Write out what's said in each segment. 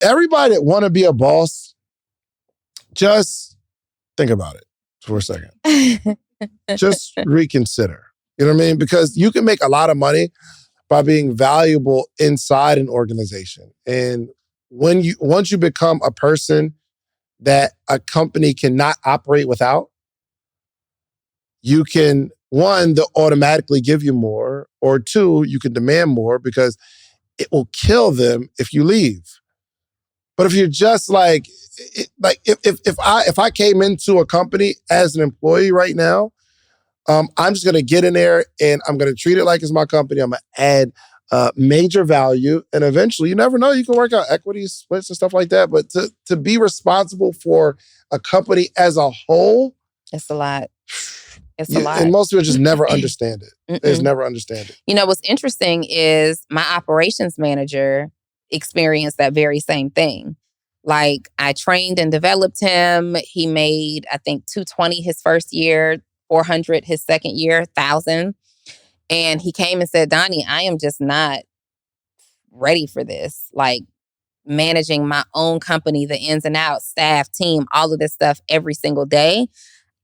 everybody that want to be a boss, just think about it for a second. Just reconsider. You know what I mean? Because you can make a lot of money by being valuable inside an organization. And once you become a person that a company cannot operate without, you can, one, they'll automatically give you more, or two, you can demand more because it will kill them if you leave. But if you're just if I came into a company as an employee right now, I'm just gonna get in there and I'm gonna treat it like it's my company. I'm gonna add major value, and eventually, you never know, you can work out equity splits and stuff like that. But to be responsible for a company as a whole, it's a lot. It's a lot. And most people just never understand it. They just never understand it. You know, what's interesting is my operations manager experienced that very same thing. Like, I trained and developed him. He made, I think, 220 his first year, 400 his second year, 1,000. And he came and said, Donni, I am just not ready for this. Like, managing my own company, the ins and outs, staff, team, all of this stuff every single day.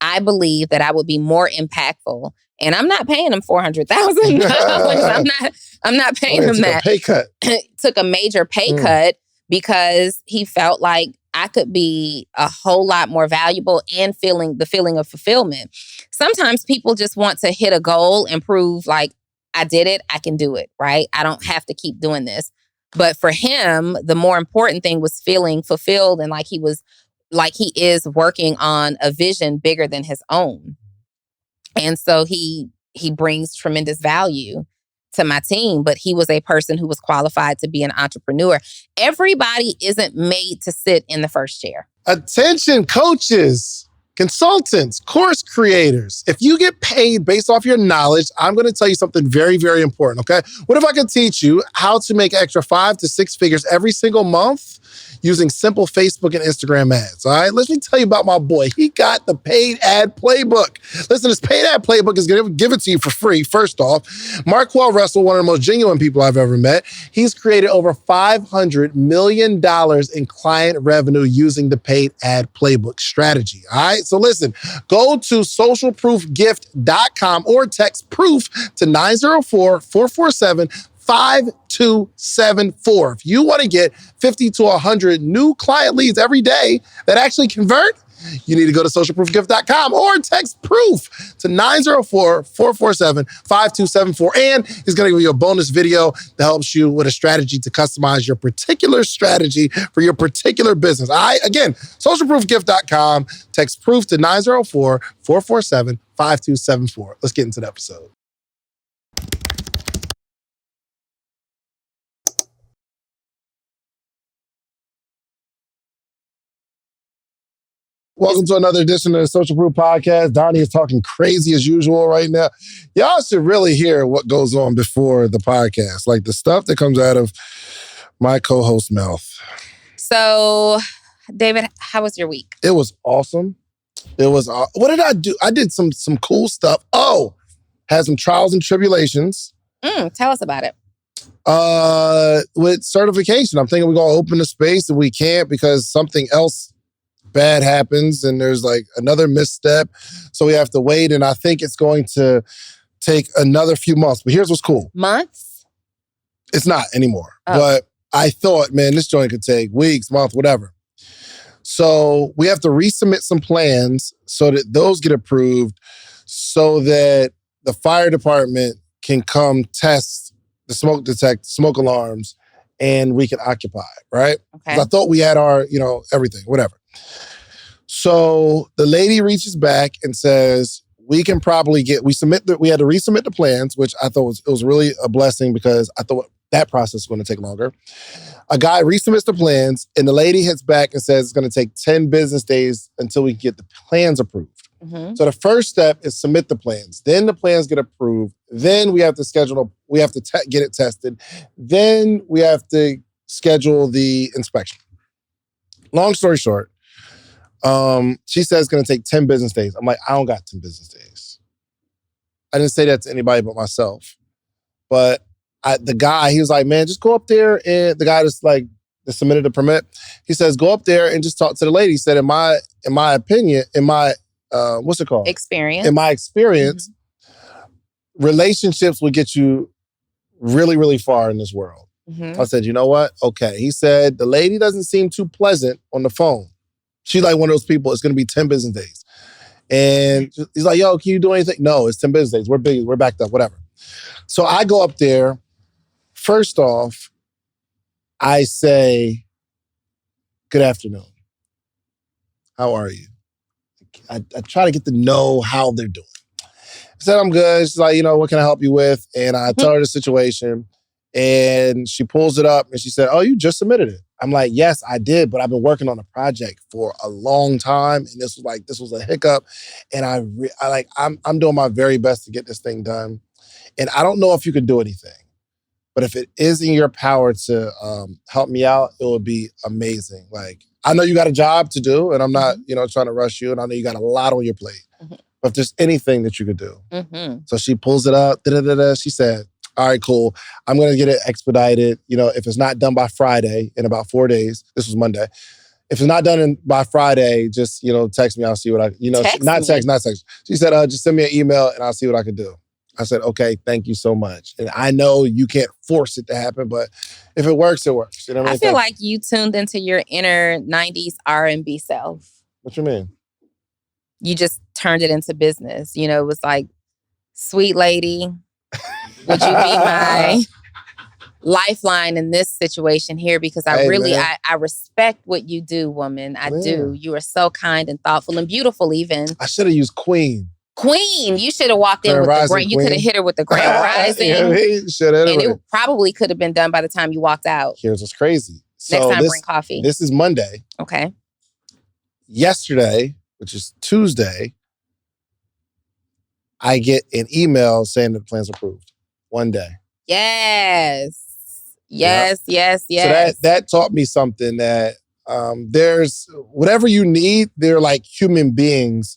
I believe that I would be more impactful. And I'm not paying him $400,000. I'm not paying him that. Took a pay cut. Took a major pay cut because he felt like I could be a whole lot more valuable and feeling the feeling of fulfillment. Sometimes people just want to hit a goal and prove like, I did it, I can do it, right? I don't have to keep doing this. But for him, the more important thing was feeling fulfilled and like he is working on a vision bigger than his own. And so he brings tremendous value to my team, but he was a person who was qualified to be an entrepreneur. Everybody isn't made to sit in the first chair. Attention, coaches, consultants, course creators. If you get paid based off your knowledge, I'm going to tell you something very, very important, okay? What if I could teach you how to make extra 5 to 6 figures every single month using simple Facebook and Instagram ads, all right? Let me tell you about my boy. He got the paid ad playbook. Listen, this paid ad playbook is going to give it to you for free, first off. Marquel Russell, one of the most genuine people I've ever met, he's created over $500 million in client revenue using the paid ad playbook strategy, all right? So listen, go to socialproofgift.com or text PROOF to 904-447-5274. If you want to get 50 to 100 new client leads every day that actually convert, you need to go to socialproofgift.com or text PROOF to 904-447-5274. And he's going to give you a bonus video that helps you with a strategy to customize your particular strategy for your particular business. All right? Again, socialproofgift.com, text PROOF to 904-447-5274. Let's get into the episode. Welcome to another edition of the Social Proof Podcast. Donni is talking crazy as usual right now. Y'all should really hear what goes on before the podcast, like the stuff that comes out of my co-host's mouth. So, David, how was your week? It was awesome. It was, what did I do? I did some cool stuff. Oh, had some trials and tribulations. Tell us about it. With certification, I'm thinking we're going to open the space and we can't because something else bad happens and there's like another misstep. So we have to wait. And I think it's going to take another few months. But here's what's cool. Months? It's not anymore. Oh. But I thought, man, this joint could take weeks, months, whatever. So we have to resubmit some plans so that those get approved so that the fire department can come test the smoke alarms and we can occupy, right? Okay. I thought we had our, everything, whatever. So the lady reaches back and says, we can probably we had to resubmit the plans, which I thought was really a blessing because I thought that process was going to take longer. A guy resubmits the plans and the lady hits back and says it's going to take 10 business days until we get the plans approved. Mm-hmm. So the first step is submit the plans. Then the plans get approved. Then we have to get it tested. Then we have to schedule the inspection. Long story short, she says it's going to take 10 business days. I'm like, I don't got 10 business days. I didn't say that to anybody but myself. But the guy, he was like, man, just go up there. And the guy just like that submitted the permit. He says, go up there and just talk to the lady. He said, in my opinion, in my, what's it called? Experience. In my experience, relationships will get you really, really far in this world. I said, you know what? Okay. He said, the lady doesn't seem too pleasant on the phone. She's like one of those people, it's going to be 10 business days. And he's like, yo, can you do anything? No, it's 10 business days. We're busy. We're backed up, whatever. So I go up there. First off, I say, good afternoon. How are you? I try to get to know how they're doing. I said, I'm good. She's like, what can I help you with? And I tell her the situation. And she pulls it up and she said, oh, you just submitted it. I'm like, yes, I did, but I've been working on a project for a long time. And this was a hiccup. And I'm doing my very best to get this thing done. And I don't know if you can do anything, but if it is in your power to help me out, it would be amazing. Like, I know you got a job to do and I'm not, trying to rush you. And I know you got a lot on your plate, but if there's anything that you could do. So she pulls it up, she said, all right, cool. I'm going to get it expedited. If it's not done by Friday in about 4 days, this was Monday. If it's not done by Friday, just, text me. I'll see what I, not text. She said, just send me an email and I'll see what I can do. I said, okay, thank you so much. And I know you can't force it to happen, but if it works, it works. You know what I mean? I feel like you tuned into your inner 90s R&B self. What you mean? You just turned it into business. It was like, sweet lady, would you be my lifeline in this situation here? Because I respect what you do, woman. I do. You are so kind and thoughtful and beautiful even. I should have used Queen. Queen, you should have walked in with the grand. You could have hit her with the Grand Rising. And it probably could have been done by the time you walked out. Here's what's crazy. Next time, bring coffee. This is Monday. Okay. Yesterday, which is Tuesday, I get an email saying that the plan's approved. One day. Yes. So that taught me something that there's whatever you need, they're like human beings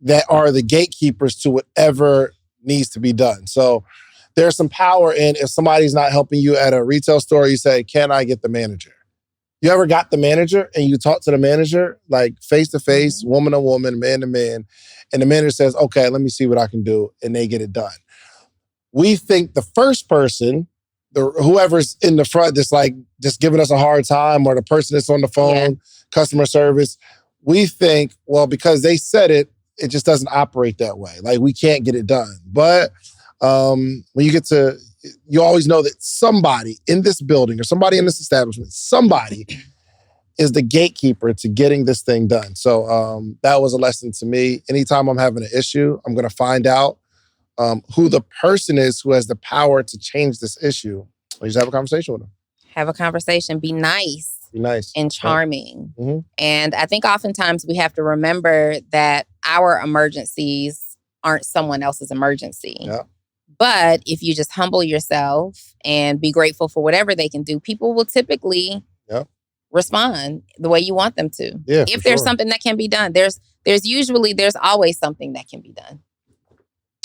that are the gatekeepers to whatever needs to be done. So there's some power in if somebody's not helping you at a retail store, you say, can I get the manager? You ever got the manager and you talk to the manager, like face to face, woman to woman, man to man, and the manager says, okay, let me see what I can do, and they get it done. We think the first person, whoever's in the front that's like just giving us a hard time, or the person that's on the phone, customer service, we think, well, because they said it, it just doesn't operate that way. Like, we can't get it done. But when you always know that somebody in this building or somebody in this establishment, somebody is the gatekeeper to getting this thing done. So that was a lesson to me. Anytime I'm having an issue, I'm going to find out who the person is who has the power to change this issue. Or just have a conversation with them. Have a conversation. Be nice. Be nice. And charming. And I think oftentimes we have to remember that our emergencies aren't someone else's emergency. Yeah. But if you just humble yourself and be grateful for whatever they can do, people will typically respond the way you want them to. Yeah, if there's something that can be done, there's always something that can be done.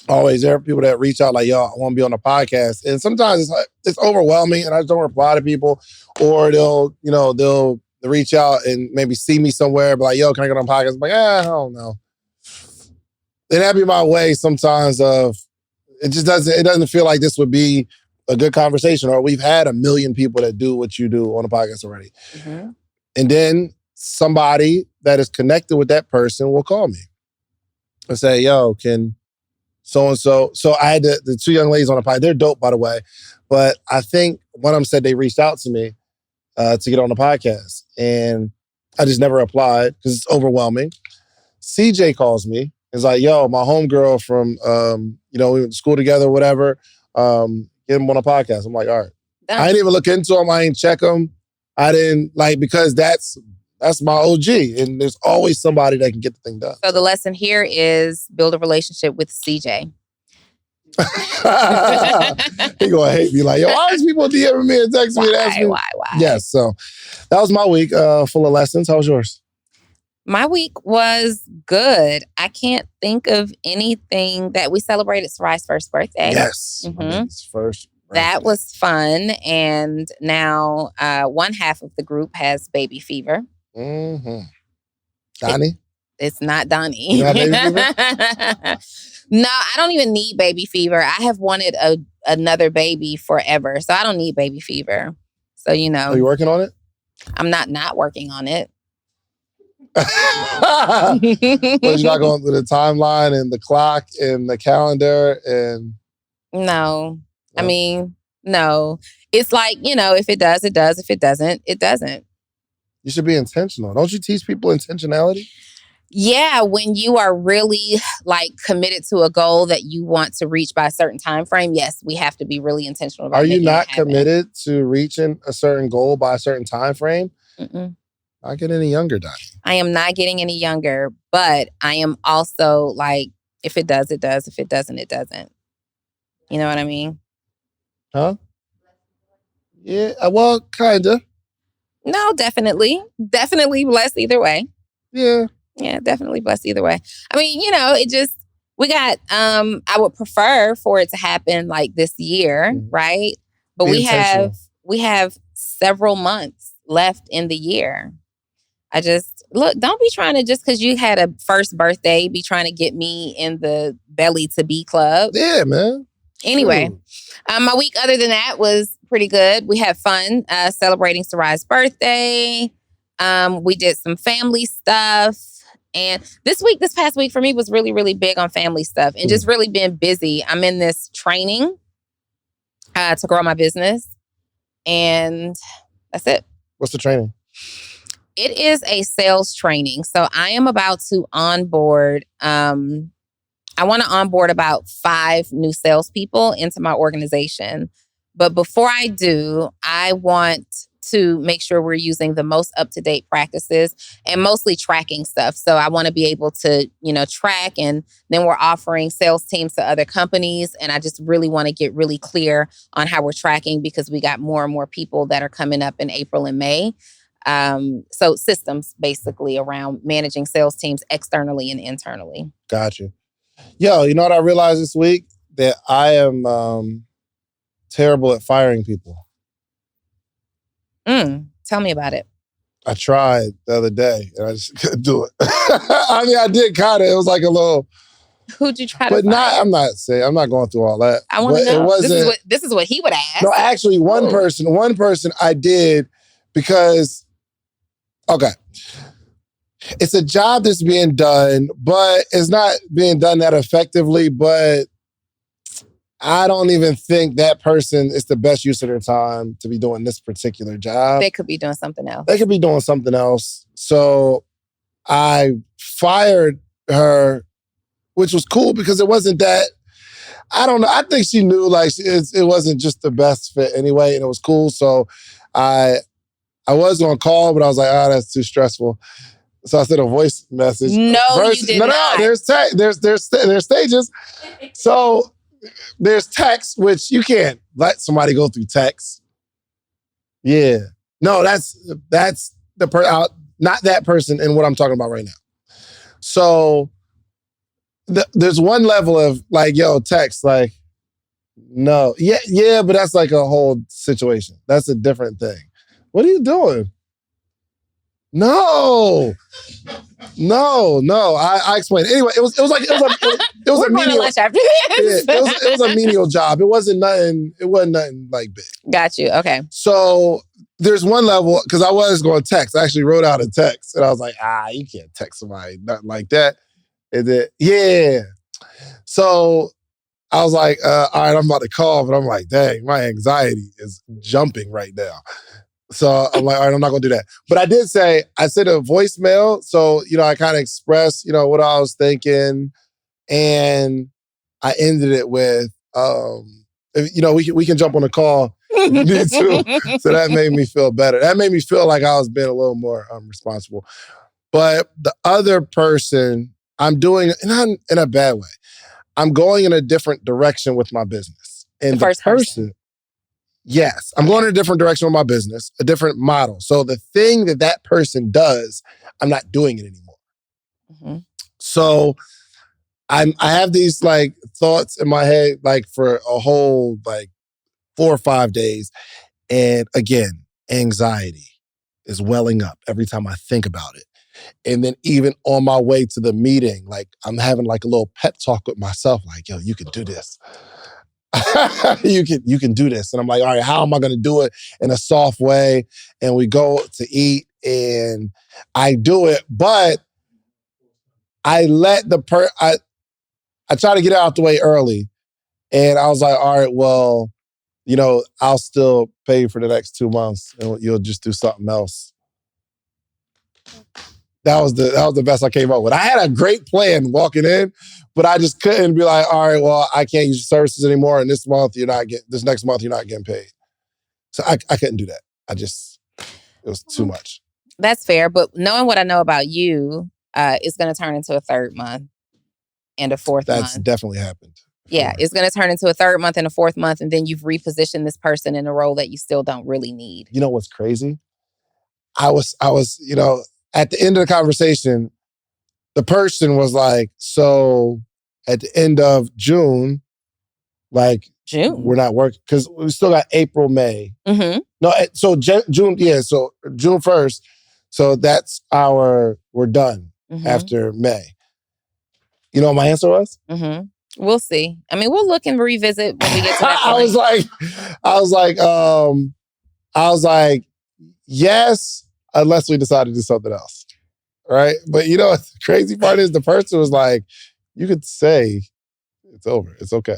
Always. There are people that reach out like, yo, I want to be on a podcast. And sometimes it's overwhelming and I just don't reply to people. Or they'll reach out and maybe see me somewhere, but like, yo, can I get on a podcast? I'm like, I don't know. And that'd be my way sometimes of, it doesn't feel like this would be a good conversation, or we've had 1 million people that do what you do on a podcast already. And then somebody that is connected with that person will call me and say, yo, can so-and-so. So I had the 2 young ladies on the podcast. They're dope, by the way. But I think one of them said they reached out to me to get on the podcast. And I just never applied because it's overwhelming. CJ calls me. It's like, yo, my homegirl from, we went to school together, whatever. Get him on a podcast. I'm like, all right. I didn't even look into him. I didn't check him. I didn't because that's my OG. And there's always somebody that can get the thing done. So the lesson here is build a relationship with CJ. He gonna hate me like, yo, why is people DMing me and texting me and asking me? Why? Yes, so that was my week full of lessons. How was yours? My week was good. I can't think of anything that we celebrated Sarai's first birthday. Yes. First That was fun. And now one half of the group has baby fever. Mm-hmm. Donni? It's not Donni. You don't have baby fever? No, I don't even need baby fever. I have wanted another baby forever. So I don't need baby fever. So, you know. Are you working on it? I'm not working on it. But you're not going through the timeline and the clock and the calendar and... No. I mean, no. It's like, you know, if it does, it does. If it doesn't, it doesn't. You should be intentional. Don't you teach people intentionality? Yeah, when you are really like committed to a goal that you want to reach by a certain time frame, yes, we have to be really intentional about it. Are you not committed to reaching a certain goal by a certain time frame? Mm-mm. Not getting any younger, Donni. I am not getting any younger, but I am also like, if it does, it does. If it doesn't, it doesn't. You know what I mean? Huh? Yeah, well, kinda. No, definitely. Definitely blessed either way. Yeah. Yeah, definitely blessed either way. I mean, you know, it just, we got, I would prefer for it to happen like this year, right? But we have several months left in the year. I just, look, don't be trying to, just because you had a first birthday, be trying to get me in the belly to be club. Yeah, man. Anyway, my week other than that was pretty good. We had fun celebrating Sarai's birthday. We did some family stuff. And this past week for me was really, really big on family stuff and just really being busy. I'm in this training to grow my business. And that's it. What's the training? It is a sales training. So I am about to onboard. I want to onboard about 5 new salespeople into my organization. But before I do, I want to make sure we're using the most up-to-date practices and mostly tracking stuff. So I want to be able to, you know, track, and then we're offering sales teams to other companies. And I just really want to get really clear on how we're tracking, because we got more and more people that are coming up in April and May. So systems basically around managing sales teams externally and internally. Gotcha. Yo, you know what I realized this week? That I am terrible at firing people. Tell me about it. I tried the other day and I just couldn't do it. I mean, I did kind of. It was like a little... Who'd you try to fire? But I'm not going through all that. I want to know. This is what he would ask. No, actually, one person I did, because, okay, it's a job that's being done, but it's not being done that effectively, but I don't even think that person is the best use of their time to be doing this particular job. They could be doing something else. They could be doing something else. So I fired her, which was cool because it wasn't that, I don't know. I think she knew like it wasn't just the best fit anyway, and it was cool. So I was going to call, but I was like, that's too stressful. So I sent a voice message. No, you did not. No, there's stages. So there's text, which you can't let somebody go through text. Yeah. No, that's the not that person and what I'm talking about right now. So there's one level of like, yo, text, like, no. Yeah, but that's like a whole situation. That's a different thing. What are you doing? No. I explained. Anyway, it was a menial. Lunch after this. Yeah, it was a menial job. It wasn't nothing like big. Got you. Okay. So there's one level, because I was going to text. I actually wrote out a text and I was like, you can't text somebody nothing like that. And then, yeah. So I was like, all right, I'm about to call, but I'm like, dang, my anxiety is jumping right now. So I'm like, all right, I'm not going to do that. But I sent a voicemail. So, you know, I kind of expressed, you know, what I was thinking. And I ended it with, you know, we can jump on a call if you need to. So that made me feel better. That made me feel like I was being a little more responsible. But the other person, I'm doing, not in a bad way, I'm going in a different direction with my business. And the first person. Yes, I'm going in a different direction with my business, a different model. So the thing that person does, I'm not doing it anymore. Mm-hmm. So I have these like thoughts in my head, like for a whole like 4 or 5 days. And again, anxiety is welling up every time I think about it. And then even on my way to the meeting, like I'm having like a little pep talk with myself, like, yo, you can do this. you can do this. And I'm like, all right, how am I going to do it in a soft way? And we go to eat and I do it, but I let I try to get it out the way early. And I was like, all right, well, I'll still pay you for the next 2 months and you'll just do something else. That was the best I came up with. I had a great plan walking in, but I just couldn't be like, all right, well, I can't use your services anymore. And this next month, you're not getting paid. So I couldn't do that. It was too much. That's fair. But knowing what I know about you, it's going to turn into a third month and a fourth month. That's definitely happened. Yeah, it's going to turn into a third month and a fourth month. And then you've repositioned this person in a role that you still don't really need. You know what's crazy? I was, at the end of the conversation, the person was like, so at the end of June, we're not working because we still got April, May. Mm-hmm. No, so June, so June 1st. So we're done after May. You know what my answer was? Mm-hmm. We'll see. I mean, we'll look and revisit when we get to that point. I was like, yes, unless we decide to do something else. Right? But the crazy part is the person was like, you could say it's over. It's okay.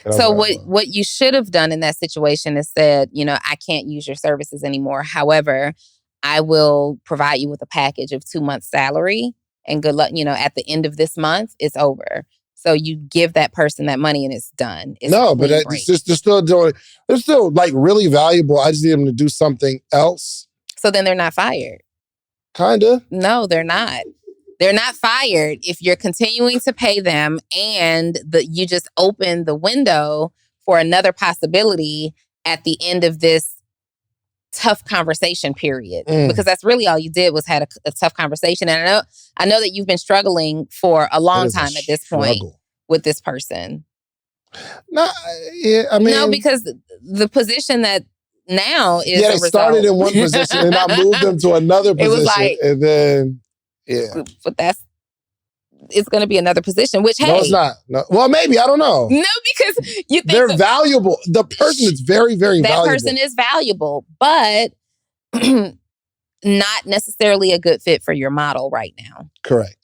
So what you should have done in that situation is said, I can't use your services anymore. However, I will provide you with a package of 2 months' salary and good luck. At the end of this month, it's over. So you give that person that money and it's done. But they're still like really valuable. I just need them to do something else. So then they're not fired. Kinda. No, they're not. They're not fired if you're continuing to pay them and you just open the window for another possibility at the end of this tough conversation period. Because that's really all you did was had a tough conversation. And I know that you've been struggling for a long time at this point with this person. No, I mean... No, because the position that now is they started in one position and I moved them to another position. It was like, and then, but it's going to be another position, which, no, it's not. No. Well, maybe, I don't know. No, because you think... They're valuable. The person is very, very valuable. That person is valuable, but not necessarily a good fit for your model right now. Correct.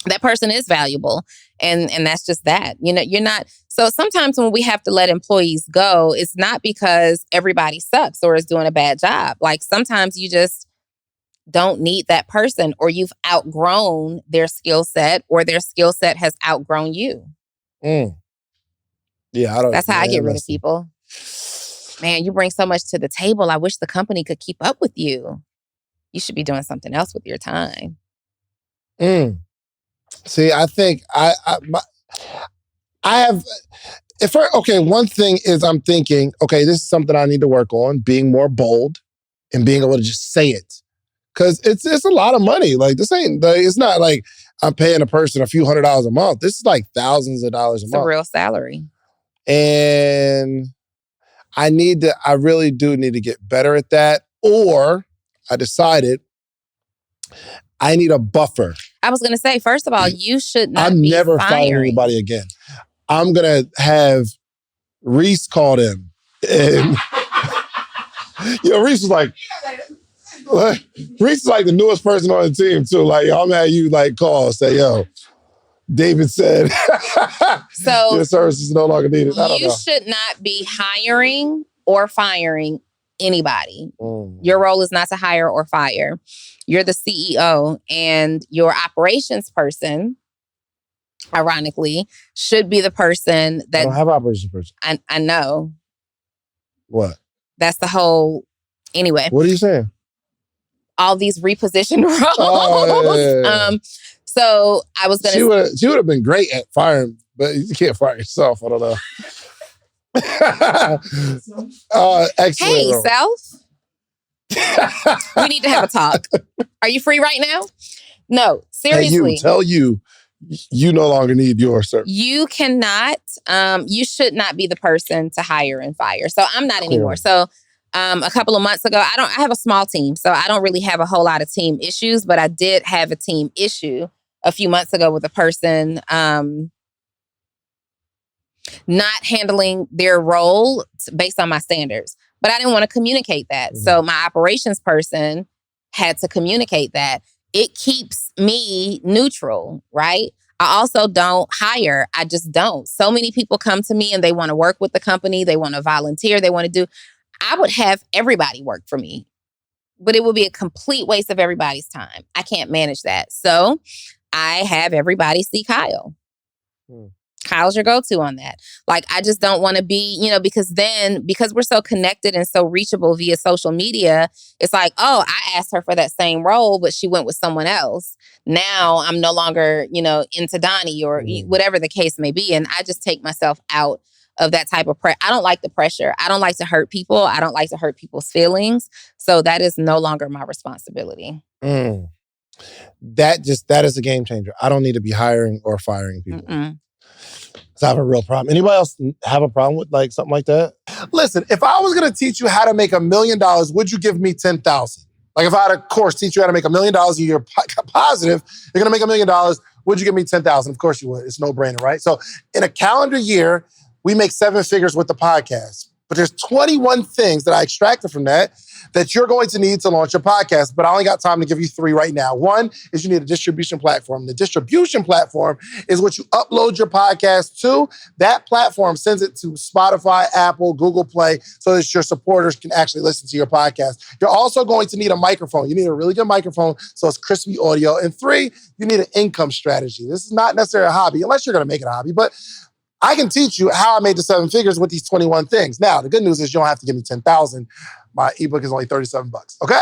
That person is valuable. And that's just that. You're not... So sometimes when we have to let employees go, it's not because everybody sucks or is doing a bad job. Like sometimes you just don't need that person or you've outgrown their skill set or their skill set has outgrown you. Yeah, That's how I get rid of people. Man, you bring so much to the table. I wish the company could keep up with you. You should be doing something else with your time. See, I think I have... one thing is I'm thinking, okay, this is something I need to work on, being more bold and being able to just say it. Because it's a lot of money. Like, it's not like I'm paying a person a few $100s a month. This is like thousands of dollars a month. It's a real salary. And I really do need to get better at that. Or I decided I need a buffer. I was going to say, first of all, you should not I'm be never firing firing anybody again. I'm going to have Reese call them. And Reese was like, Reese is like the newest person on the team too. Like, I'm gonna have you like call and say, yo, David said so your service is no longer needed. I don't know. You should not be hiring or firing anybody. Your role is not to hire or fire. You're the CEO and your operations person, ironically, should be the person that... I don't have an operations person. I know. What? That's the whole... Anyway. What are you saying? All these repositioned roles. So I was going to... She would have been great at firing, but you can't fire yourself. I don't know. Hey, Self. We need to have a talk. Are you free right now? No, seriously. Hey, tell you You no longer need your service. You cannot, you should not be the person to hire and fire. So I'm not anymore. So a couple of months ago, I have a small team. So I don't really have a whole lot of team issues, but I did have a team issue a few months ago with a person not handling their role based on my standards. But I didn't want to communicate that. Mm-hmm. So my operations person had to communicate that. It keeps me neutral, right? I also don't hire. I just don't. So many people come to me and they want to work with the company. They want to volunteer. They want to do. I would have everybody work for me, but it would be a complete waste of everybody's time. I can't manage that. So I have everybody see Kyle. Kyle's your go-to on that. Like, I just don't want to be, because we're so connected and so reachable via social media, it's like, oh, I asked her for that same role, but she went with someone else. Now I'm no longer, into Donni or whatever the case may be. And I just take myself out of that type of I don't like the pressure. I don't like to hurt people. I don't like to hurt people's feelings. So that is no longer my responsibility. That is a game changer. I don't need to be hiring or firing people. So I have a real problem. Anybody else have a problem with like something like that? Listen, if I was going to teach you how to make $1 million, would you give me 10,000? Like if I had a course teach you how to make $1 million a year positive, you're going to make $1 million, would you give me 10,000? Of course you would. It's no brainer, right? So in a calendar year, we make 7 figures with the podcast. But there's 21 things that I extracted from that you're going to need to launch your podcast. But I only got time to give you 3 right now. One is you need a distribution platform. The distribution platform is what you upload your podcast to. That platform sends it to Spotify, Apple, Google Play, so that your supporters can actually listen to your podcast. You're also going to need a microphone. You need a really good microphone so it's crispy audio. And 3, you need an income strategy. This is not necessarily a hobby, unless you're going to make it a hobby. But I can teach you how I made the 7 figures with these 21 things. Now, the good news is you don't have to give me 10,000. My ebook is only $37, okay?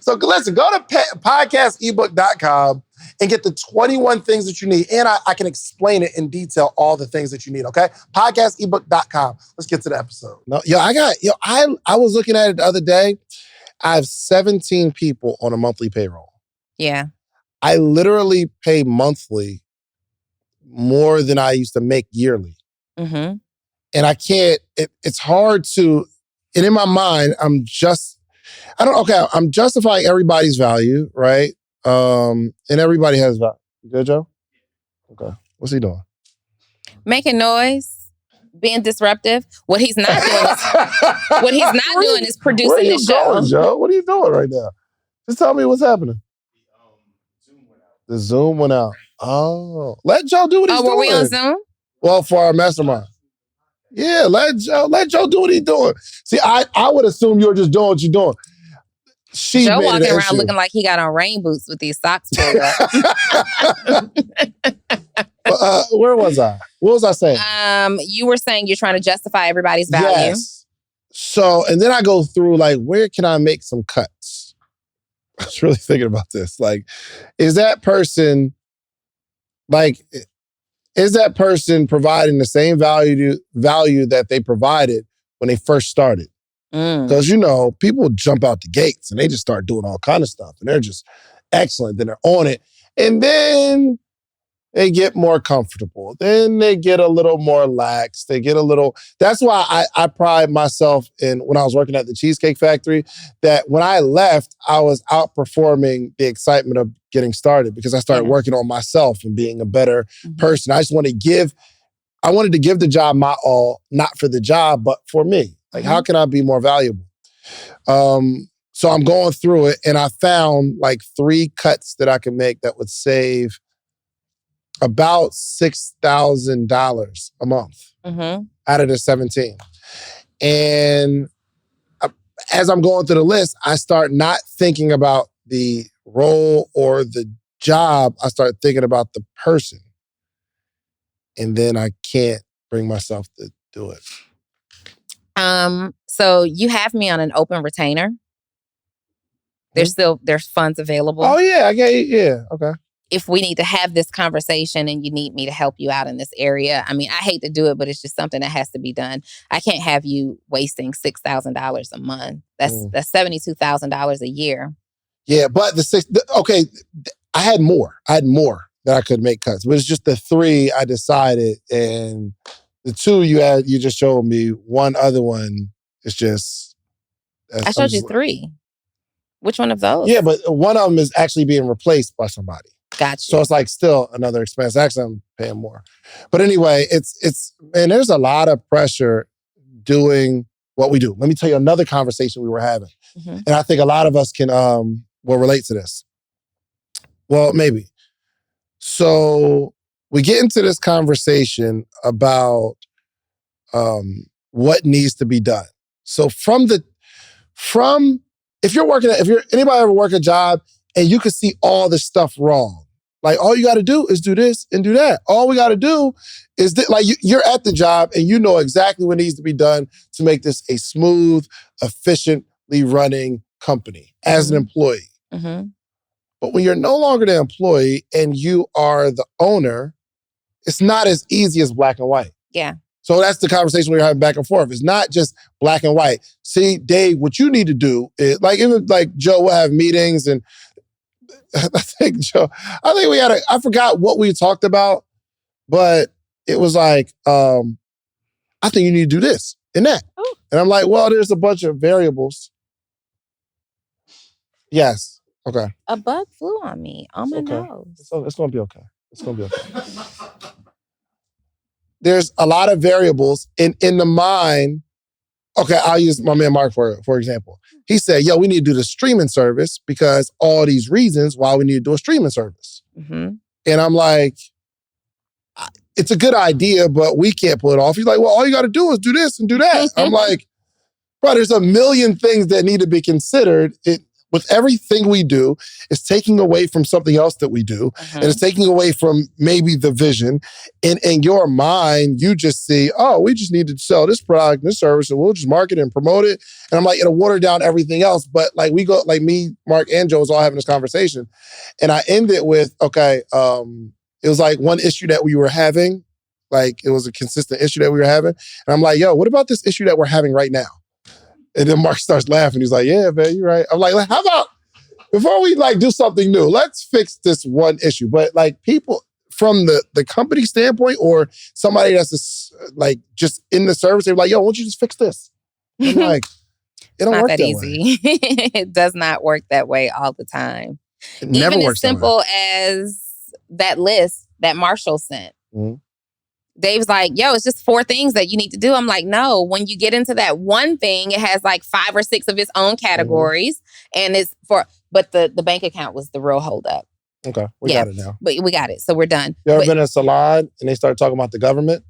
So listen, go to podcastebook.com and get the 21 things that you need. And I can explain it in detail, all the things that you need, okay? Podcastebook.com. Let's get to the episode. No, I was looking at it the other day. I have 17 people on a monthly payroll. Yeah. I literally pay monthly more than I used to make yearly. Mm-hmm. And I can't, it's hard to, and in my mind, I'm justifying everybody's value, right? And everybody has value. You good, Joe? Okay. What's he doing? Making noise, being disruptive. What he's not doing is producing the show. Going, Joe? What are you doing right now? Just tell me what's happening. The Zoom went out. Oh, let Joe do what he's doing. Oh, were we on Zoom? Well, for our mastermind. Yeah, let Joe do what he's doing. See, I would assume you're just doing what you're doing. Joe walking around looking like he got on rain boots with these socks pulled up. Where was I? What was I saying? You were saying you're trying to justify everybody's value. Yes. So, and then I go through like, where can I make some cuts? I was really thinking about this. Like, is that person providing the same value that they provided when they first started? Because, people jump out the gates and they just start doing all kind of stuff and they're just excellent. Then they're on it. And then they get more comfortable. Then they get a little more lax. That's why I pride myself in, when I was working at the Cheesecake Factory, that when I left, I was outperforming the excitement of getting started because I started working on myself and being a better person. I wanted to give the job my all, not for the job, but for me. Like, how can I be more valuable? So I'm going through it and I found like 3 cuts that I could make that would save about $6,000 a month out of the 17. And as I'm going through the list, I start not thinking about the role or the job. I start thinking about the person. And then I can't bring myself to do it. So you have me on an open retainer. There's funds available. Oh yeah, yeah, okay. If we need to have this conversation and you need me to help you out in this area, I mean, I hate to do it, but it's just something that has to be done. I can't have you wasting $6,000 a month. That's $72,000 a year. Yeah, but I had more. that I could make cuts. But it's just the 3 I decided, and the 2 you just showed me. One other one is just. I showed you 3. Which one of those? Yeah, but one of them is actually being replaced by somebody. Gotcha. So it's like still another expense. Actually, I'm paying more. But anyway, it's there's a lot of pressure doing what we do. Let me tell you another conversation we were having. Mm-hmm. And I think a lot of us can will relate to this. Well, maybe. So we get into this conversation about what needs to be done. So if anybody ever work a job and you can see all the stuff wrong, like all you got to do is do this and do that. All we got to do is you're at the job and you know exactly what needs to be done to make this a smooth, efficiently running company as an employee. Mm-hmm. But when you're no longer the employee and you are the owner, it's not as easy as black and white. Yeah. So that's the conversation we were having back and forth. It's not just black and white. See, Dave, what you need to do is, even Joe will have meetings, and I think I forgot what we talked about, but it was like, I think you need to do this and that. Oh. And I'm like, well, there's a bunch of variables. Yes. Okay. A bug flew on me, on my nose. It's going to be okay. It's going to be okay. There's a lot of variables in the mind. Okay, I'll use my man Mark for example. He said, we need to do the streaming service because all these reasons why we need to do a streaming service. Mm-hmm. And I'm like, it's a good idea, but we can't pull it off. He's like, well, all you got to do is do this and do that. I'm like, bro, there's a million things that need to be considered. With everything we do, it's taking away from something else that we do. Mm-hmm. And it's taking away from maybe the vision. And in your mind, you just see, we just need to sell this product, this service, and we'll just market it and promote it. And I'm like, it'll water down everything else. But we go, me, Mark, and Joe was all having this conversation. And I ended with, it was one issue that we were having. It was a consistent issue that we were having. And I'm like, what about this issue that we're having right now? And then Mark starts laughing. He's like, yeah, man, you're right. I'm like, how about, before we do something new, let's fix this one issue. But people from the company standpoint or somebody that's just in the service, they're like, why don't you just fix this? I'm like, it don't work that easy. It does not work that way all the time. It never Even works as simple as that list that Marshall sent. Mm-hmm. Dave's like, it's just 4 things that you need to do. I'm like, no, when you get into that one thing, it has 5 or 6 of its own categories. Mm-hmm. And but the bank account was the real holdup. Okay, we got it now. But we got it, so we're done. You ever been in a salon and they start talking about the government?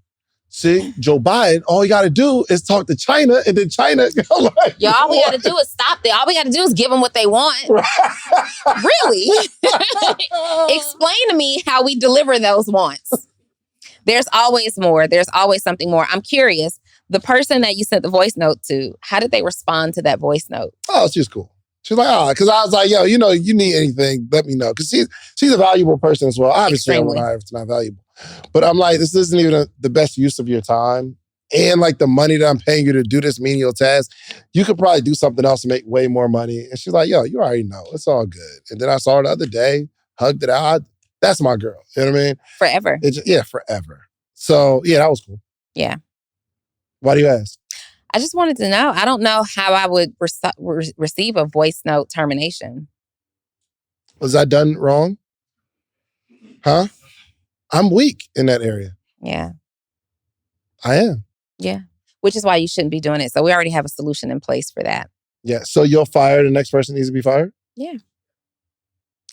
See, Joe Biden, all you got to do is talk to China, and then China all we got to do is stop there. All we got to do is give them what they want. Really? Explain to me how we deliver those wants. There's always more. There's always something more. I'm curious, the person that you sent the voice note to, how did they respond to that voice note? Oh, she's cool. She's like, because I was like, you need anything, let me know. Because she's a valuable person as well. Obviously, I want her if it's not valuable. But I'm like, this isn't even the best use of your time. And the money that I'm paying you to do this menial task, you could probably do something else to make way more money. And she's like, you already know. It's all good. And then I saw her the other day, hugged it out. That's my girl. You know what I mean? Forever. Forever. So, that was cool. Yeah. Why do you ask? I just wanted to know. I don't know how I would receive a voice note termination. Was I done wrong? Huh? I'm weak in that area. Yeah. I am. Yeah. Which is why you shouldn't be doing it. So we already have a solution in place for that. Yeah. So you'll fire the next person needs to be fired? Yeah.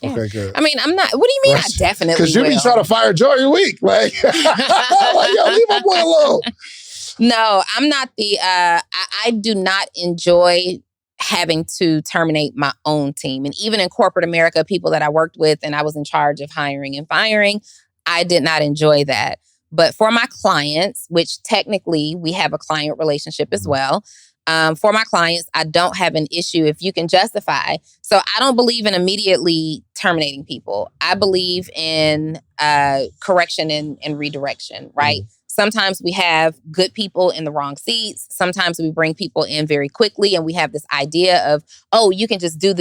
Yeah. Okay, good. I mean, I'm not. What do you mean? I definitely because you be trying to fire Joe every week, leave my boy alone. No, I'm not the. I do not enjoy having to terminate my own team, and even in corporate America, people that I worked with and I was in charge of hiring and firing, I did not enjoy that. But for my clients, which technically we have a client relationship as well. For my clients, I don't have an issue if you can justify. So I don't believe in immediately terminating people. I believe in correction and redirection, right? Mm-hmm. Sometimes we have good people in the wrong seats. Sometimes we bring people in very quickly and we have this idea of, you can just do.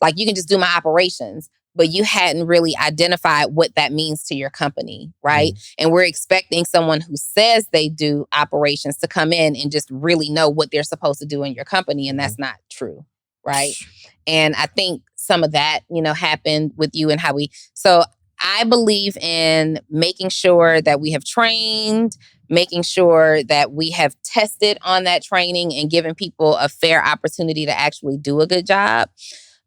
Like you can just do my operations. but you hadn't really identified what that means to your company, right? And we're expecting someone who says they do operations to come in and just really know what they're supposed to do in your company, and that's not true, right? And I think some of that, happened with you and so I believe in making sure that we have trained, making sure that we have tested on that training and given people a fair opportunity to actually do a good job.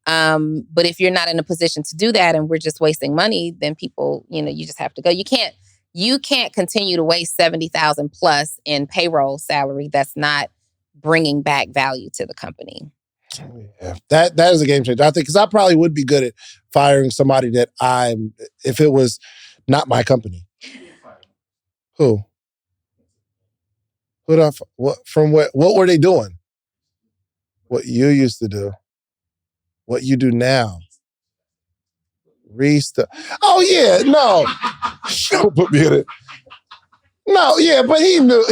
But if you're not in a position to do that and we're just wasting money, then people, you just have to go. You can't continue to waste $70,000 plus in payroll salary that's not bringing back value to the company. Yeah, that is a game changer. I think because I probably would be good at firing somebody that if it was not my company. Who? What were they doing? What you used to do. What you do now. Oh yeah, no. Don't put me in it. No, yeah, but he knew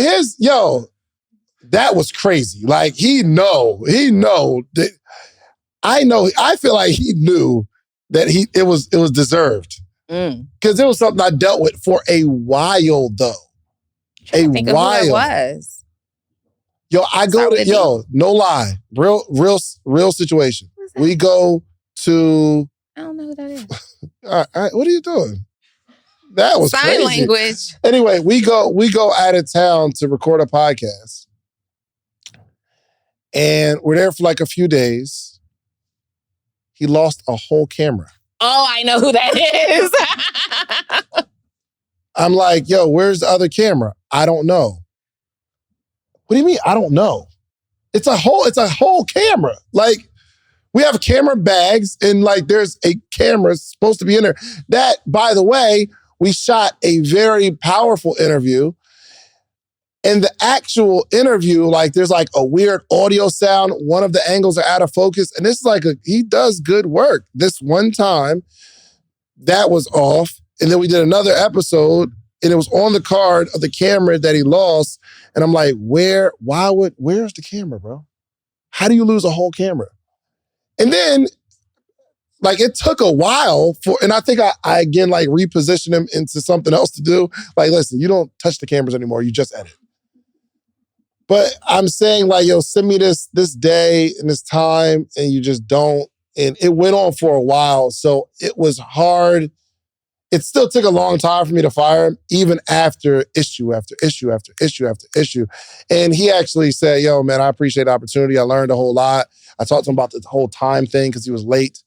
that was crazy. Like he know that I feel like he knew that it was deserved. Because it was something I dealt with for a while though. I think while. Of who it was. No lie. Real situation. We go to I don't know who that is. All right, what are you doing? That was sign crazy. language. Anyway, we go out of town to record a podcast. And we're there for like a few days. He lost a whole camera. Oh, I know who that is. I'm like, where's the other camera? I don't know. What do you mean? I don't know. It's a whole camera. Like, we have camera bags and like there's a camera supposed to be in there. That, by the way, we shot a very powerful interview. And the actual interview, like there's like a weird audio sound. One of the angles are out of focus. And this is like he does good work. This one time, that was off. And then we did another episode and it was on the card of the camera that he lost. And I'm like, where's the camera, bro? How do you lose a whole camera? And then, like, it took a while and I think I again, like, repositioned him into something else to do. Like, listen, you don't touch the cameras anymore. You just edit. But I'm saying, like, send me this day and this time, and you just don't. And it went on for a while. So it was hard. It still took a long time for me to fire him, even after issue after issue after issue after issue. And he actually said, man, I appreciate the opportunity. I learned a whole lot. I talked to him about the whole time thing because he was late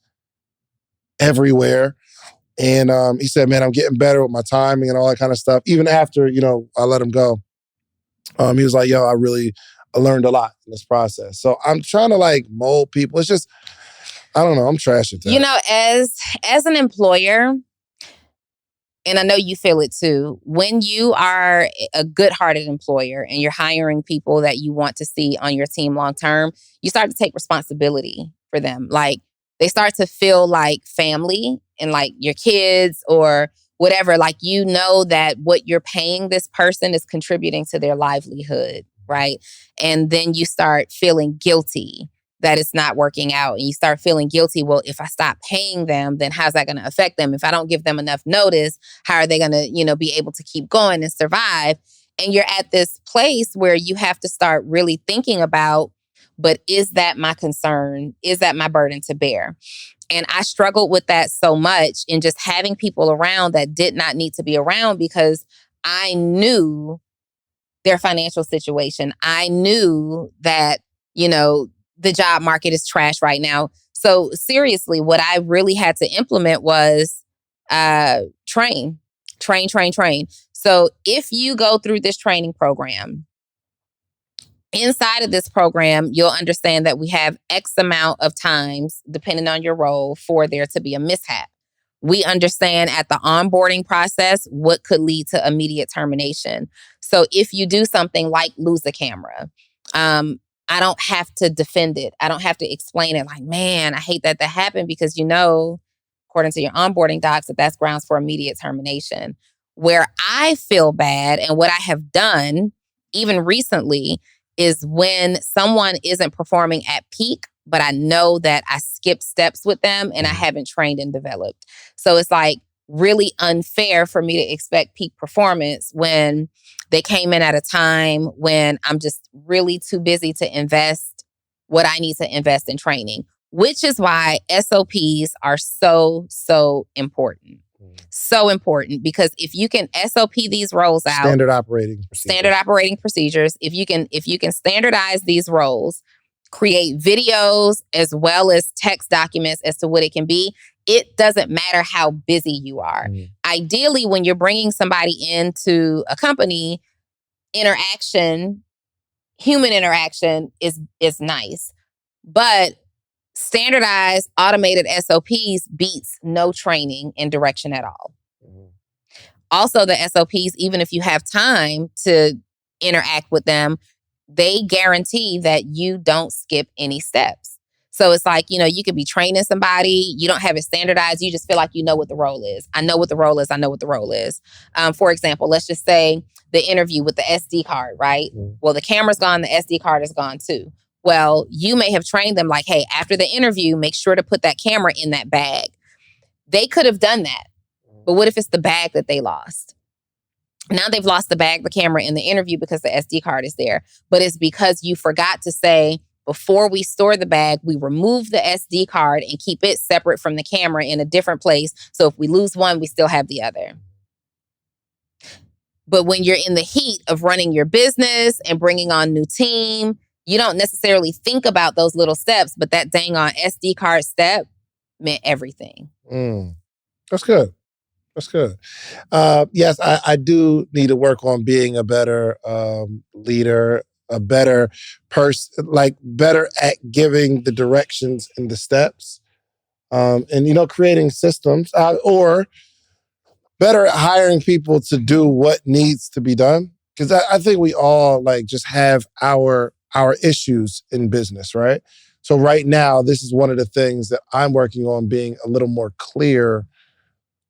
everywhere. And he said, man, I'm getting better with my timing and all that kind of stuff. Even after, I let him go. He was like, I learned a lot in this process. So I'm trying to like mold people. It's just, I don't know. I'm trash at that. As an employer, and I know you feel it too, when you are a good-hearted employer and you're hiring people that you want to see on your team long-term, you start to take responsibility for them. Like, they start to feel like family and like your kids or whatever. Like, that what you're paying this person is contributing to their livelihood, right? And then you start feeling guilty that it's not working out. And you start feeling guilty. Well, if I stop paying them, then how's that going to affect them? If I don't give them enough notice, how are they going to, be able to keep going and survive? And you're at this place where you have to start really thinking about, but is that my concern? Is that my burden to bear? And I struggled with that so much in just having people around that did not need to be around because I knew their financial situation. I knew that, the job market is trash right now. So seriously, what I really had to implement was train. So if you go through this training program, inside of this program, you'll understand that we have X amount of times, depending on your role, for there to be a mishap. We understand at the onboarding process what could lead to immediate termination. So if you do something like lose a camera, I don't have to defend it. I don't have to explain it like, man, I hate that happened because according to your onboarding docs, that's grounds for immediate termination. Where I feel bad and what I have done, even recently, is when someone isn't performing at peak, but I know that I skipped steps with them and I haven't trained and developed. So it's like really unfair for me to expect peak performance when they came in at a time when I'm just really too busy to invest what I need to invest in training, which is why SOPs are so, so important. So important, because if you can SOP these roles out, standard operating procedures, if you can standardize these roles, create videos as well as text documents as to what it can be, it doesn't matter how busy you are. Ideally, when you're bringing somebody into a company, human interaction is nice, but standardized automated SOPs beats no training and direction at all. Also, the SOPs, even if you have time to interact with them, they guarantee that you don't skip any steps. So it's like, you could be training somebody, you don't have it standardized, you just feel like you know what the role is. I know what the role is. I know what the role is. For example, let's just say the interview with the SD card, right? Well, the camera's gone, the SD card is gone too. Well, you may have trained them like, hey, after the interview, make sure to put that camera in that bag. They could have done that. But what if it's the bag that they lost? Now they've lost the bag, the camera, and the interview because the SD card is there. But it's because you forgot to say, before we store the bag, we remove the SD card and keep it separate from the camera in a different place. So if we lose one, we still have the other. But when you're in the heat of running your business and bringing on new team, you don't necessarily think about those little steps, but that dang on SD card step meant everything. That's good. That's good. Yes, I do need to work on being a better leader, a better person, like better at giving the directions and the steps, and creating systems, or better at hiring people to do what needs to be done. Because I think we all just have our issues in business, right? So right now, this is one of the things that I'm working on, being a little more clear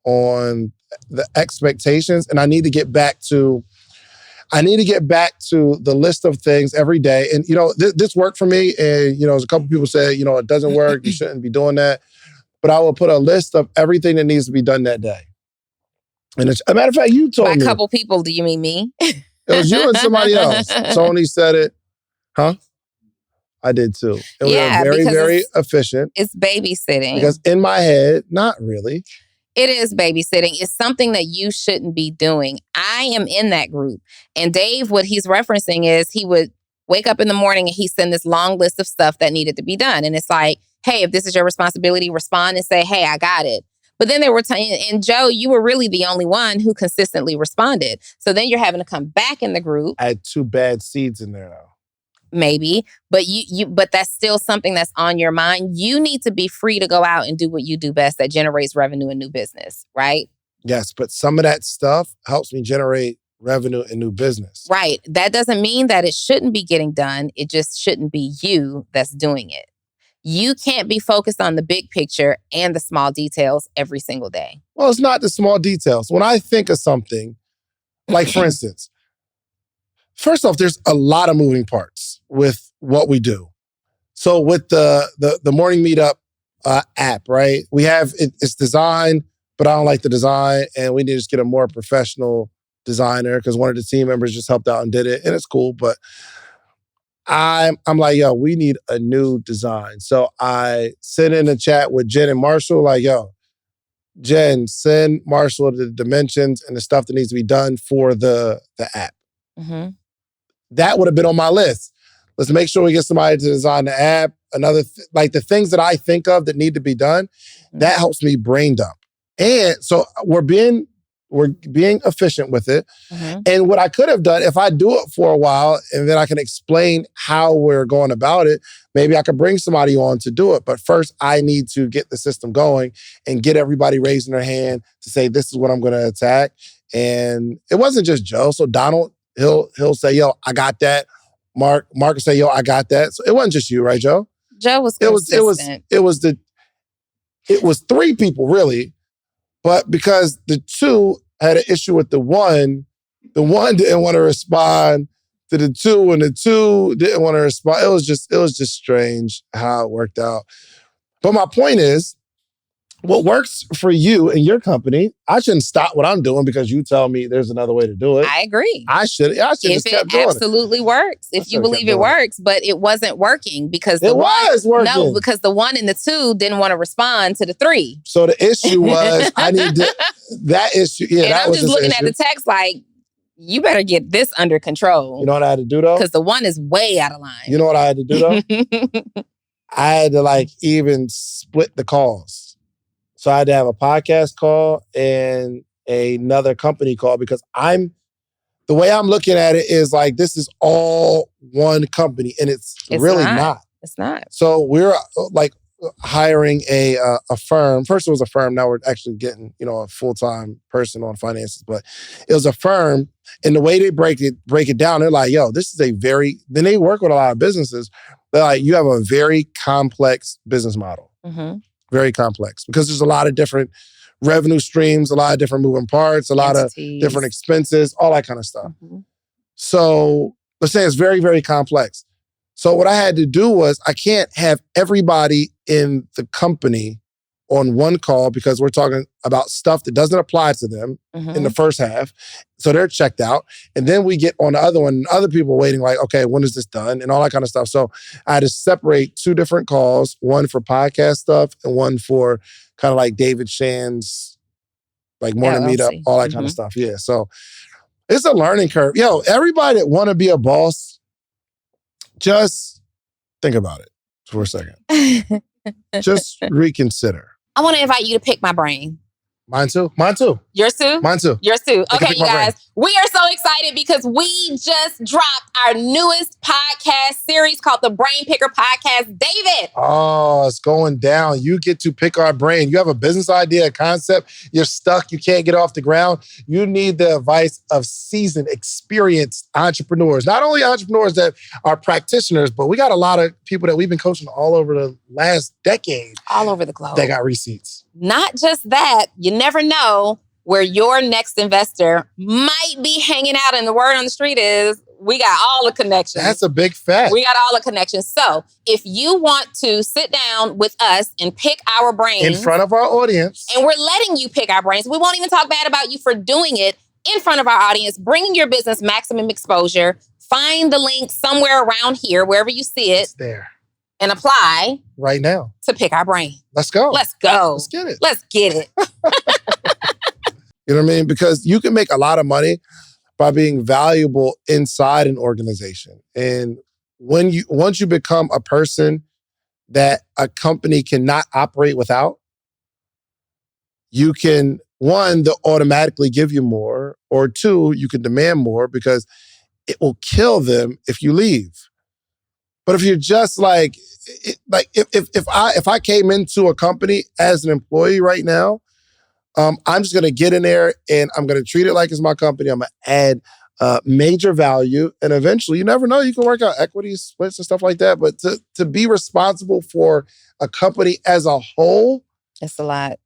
on the expectations. And I need to get back to the list of things every day. And, this worked for me. And, as a couple people say, it doesn't work. You shouldn't be doing that. But I will put a list of everything that needs to be done that day. And as a matter of fact, you told me. By a couple people, do you mean me? It was you and somebody else. Tony said it. Huh? I did too. And we are very, very efficient. It's babysitting. Because in my head, not really. It is babysitting. It's something that you shouldn't be doing. I am in that group. And Dave, what he's referencing is he would wake up in the morning and he'd send this long list of stuff that needed to be done. And it's like, hey, if this is your responsibility, respond and say, hey, I got it. But then there were and Joe, you were really the only one who consistently responded. So then you're having to come back in the group. I had 2 bad seeds in there though. Maybe, but but that's still something that's on your mind. You need to be free to go out and do what you do best that generates revenue and new business, right? Yes, but some of that stuff helps me generate revenue and new business. Right. That doesn't mean that it shouldn't be getting done. It just shouldn't be you that's doing it. You can't be focused on the big picture and the small details every single day. Well, it's not the small details. When I think of something, like for instance, first off, there's a lot of moving parts with what we do. So with the morning meetup app, right? We have it's designed, but I don't like the design, and we need to just get a more professional designer because one of the team members just helped out and did it, and it's cool. But I'm like, yo, we need a new design. So I sit in a chat with Jen and Marshall, like, yo, Jen, send Marshall the dimensions and the stuff that needs to be done for the app. Mm-hmm. That would have been on my list. Let's make sure we get somebody to design the app. Another, the things that I think of that need to be done, that helps me brain dump. And so we're being efficient with it. Mm-hmm. And what I could have done, if I do it for a while and then I can explain how we're going about it, maybe I could bring somebody on to do it. But first, I need to get the system going and get everybody raising their hand to say, this is what I'm going to attack. And it wasn't just Joe. So Donald, he'll say, yo, I got that. Mark will say, yo, I got that. So it wasn't just you, right, Joe? Joe was consistent. It was 3 people, really. But because the 2 had an issue with the one didn't want to respond to the 2, and the 2 didn't want to respond. It was just strange how it worked out. But my point is, what works for you and your company, I shouldn't stop what I'm doing because you tell me there's another way to do it. I agree. I should just kept doing it. If it absolutely works, if you believe it works, but it wasn't working because the one and the 2 didn't want to respond to the 3. So the issue was that issue. Yeah, and that I'm was just looking issue. at the text like, you better get this under control. You know what I had to do though? Because the 1 is way out of line. You know what I had to do though? I had to even split the calls. So I had to have a podcast call and another company call because the way I'm looking at it is this is all one company and it's really not. It's not. So we're hiring a firm. First it was a firm. Now we're actually getting, a full-time person on finances, but it was a firm. And the way they break it down, they're like, yo, this is then they work with a lot of businesses. They're like, you have a very complex business model. Mm-hmm. Very complex because there's a lot of different revenue streams, a lot of different moving parts, a lot of different expenses, all that kind of stuff. Mm-hmm. So let's say it's very, very complex. So what I had to do was I can't have everybody in the company on one call because we're talking about stuff that doesn't apply to them in the first half. So they're checked out. And then we get on the other one, and other people waiting okay, when is this done? And all that kind of stuff. So I had to separate 2 different calls, one for podcast stuff and one for kind of David Shan's morning meetup, all that kind of stuff. Yeah. So it's a learning curve. Yo, everybody that want to be a boss, just think about it for a second. Just reconsider. I want to invite you to pick my brain. Mine too. Yours too? Mine too. Yours too. Okay, you guys. We are so excited because we just dropped our newest podcast series called the Brain Picker Podcast. David. Oh, it's going down. You get to pick our brain. You have a business idea, a concept. You're stuck. You can't get off the ground. You need the advice of seasoned, experienced entrepreneurs. Not only entrepreneurs that are practitioners, but we got a lot of people that we've been coaching all over the last decade. All over the globe. They got receipts. Not just that, you never know where your next investor might be hanging out. And the word on the street is, we got all the connections. That's a big fact. We got all the connections. So if you want to sit down with us and pick our brains. In front of our audience. And we're letting you pick our brains. We won't even talk bad about you for doing it in front of our audience, bringing your business maximum exposure. Find the link somewhere around here, wherever you see it. It's there. And apply right now to pick our brain. Let's go. Let's go. Let's get it. Let's get it. You know what I mean? Because you can make a lot of money by being valuable inside an organization. And once you become a person that a company cannot operate without, you can, 1, they'll automatically give you more, or 2, you can demand more because it will kill them if you leave. But if you're just if I came into a company as an employee right now, I'm just going to get in there and I'm going to treat it like it's my company. I'm going to add major value. And eventually, you never know, you can work out equity splits and stuff like that. But to be responsible for a company as a whole. It's a lot.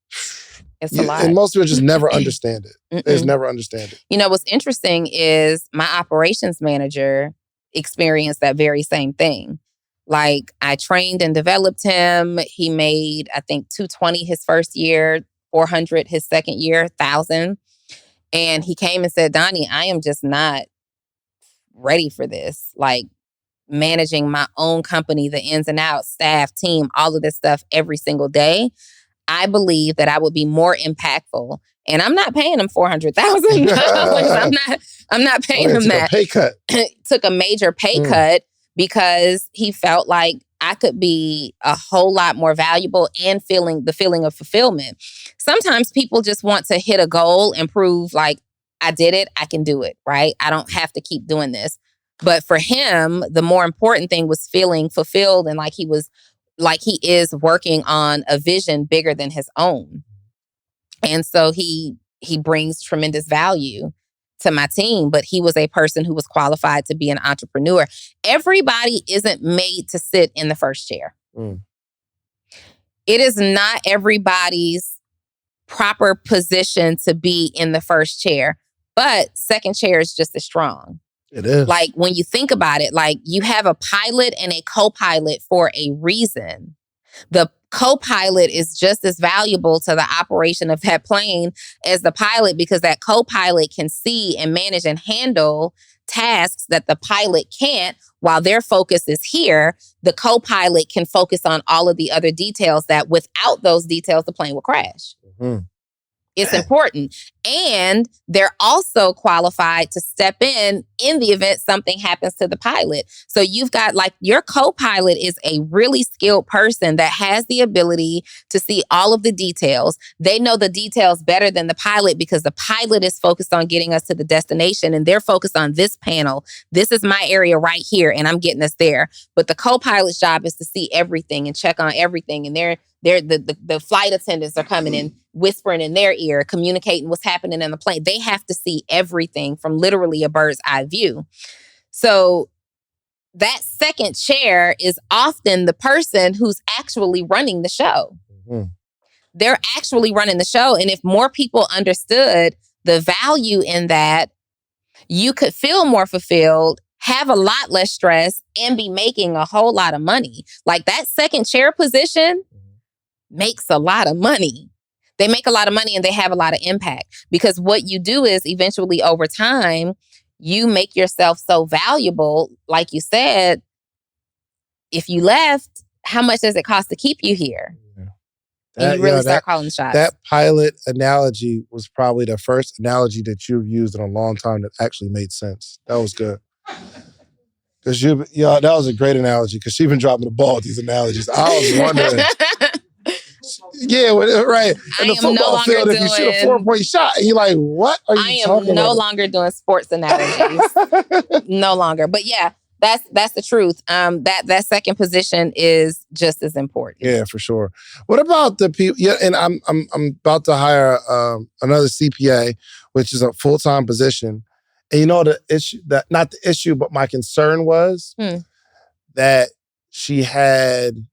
It's a lot. And most people just never understand it. They just never understand it. You know, what's interesting is my operations manager experienced that very same thing. I trained and developed him. He made, I think, $220 his first year, $400 his second year, $1,000. And he came and said, Donni, I am just not ready for this. Managing my own company, the ins and outs, staff, team, all of this stuff every single day. I believe that I would be more impactful. And I'm not paying him $400,000. I'm not paying him that. A pay cut. Took a major pay cut because he felt like I could be a whole lot more valuable and the feeling of fulfillment. Sometimes people just want to hit a goal and prove I did it, I can do it, right? I don't have to keep doing this. But for him, the more important thing was feeling fulfilled and he is working on a vision bigger than his own. And so he brings tremendous value to my team, but he was a person who was qualified to be an entrepreneur. Everybody isn't made to sit in the first chair. It is not everybody's proper position to be in the first chair, but second chair is just as strong. It is. Like when you think about it, like you have a pilot and a co-pilot for a reason. The co-pilot is just as valuable to the operation of that plane as the pilot, because that co-pilot can see and manage and handle tasks that the pilot can't. While their focus is here, the co-pilot can focus on all of the other details that without those details, the plane will crash. Mm-hmm. It's important. And they're also qualified to step in the event something happens to the pilot. So you've got like your co-pilot is a really skilled person that has the ability to see all of the details. They know the details better than the pilot because the pilot is focused on getting us to the destination and they're focused on this panel. This is my area right here and I'm getting us there. But the co-pilot's job is to see everything and check on everything. And the flight attendants are coming in, whispering in their ear, communicating what's happening in the plane. They have to see everything from literally a bird's eye view. So that second chair is often the person who's actually running the show. Mm-hmm. They're actually running the show. And if more people understood the value in that, you could feel more fulfilled, have a lot less stress, and be making a whole lot of money. Like that second chair position makes a lot of money. They make a lot of money and they have a lot of impact, because what you do is eventually over time, you make yourself so valuable. Like you said, if you left, how much does it cost to keep you here? Yeah. And you really start calling the shots. That pilot analogy was probably the first analogy that you've used in a long time that actually made sense. That was good. Because that was a great analogy, because she's been dropping the ball with these analogies. I was wondering. Yeah, right. In the football field, if you shoot a 4-point shot, and you're like, what are you talking about? I am no longer doing sports analogies. No longer. But yeah, that's the truth. That second position is just as important. Yeah, for sure. What about the people? Yeah, and I'm about to hire another CPA, which is a full-time position. And you know the issue, not the issue, but my concern was that she had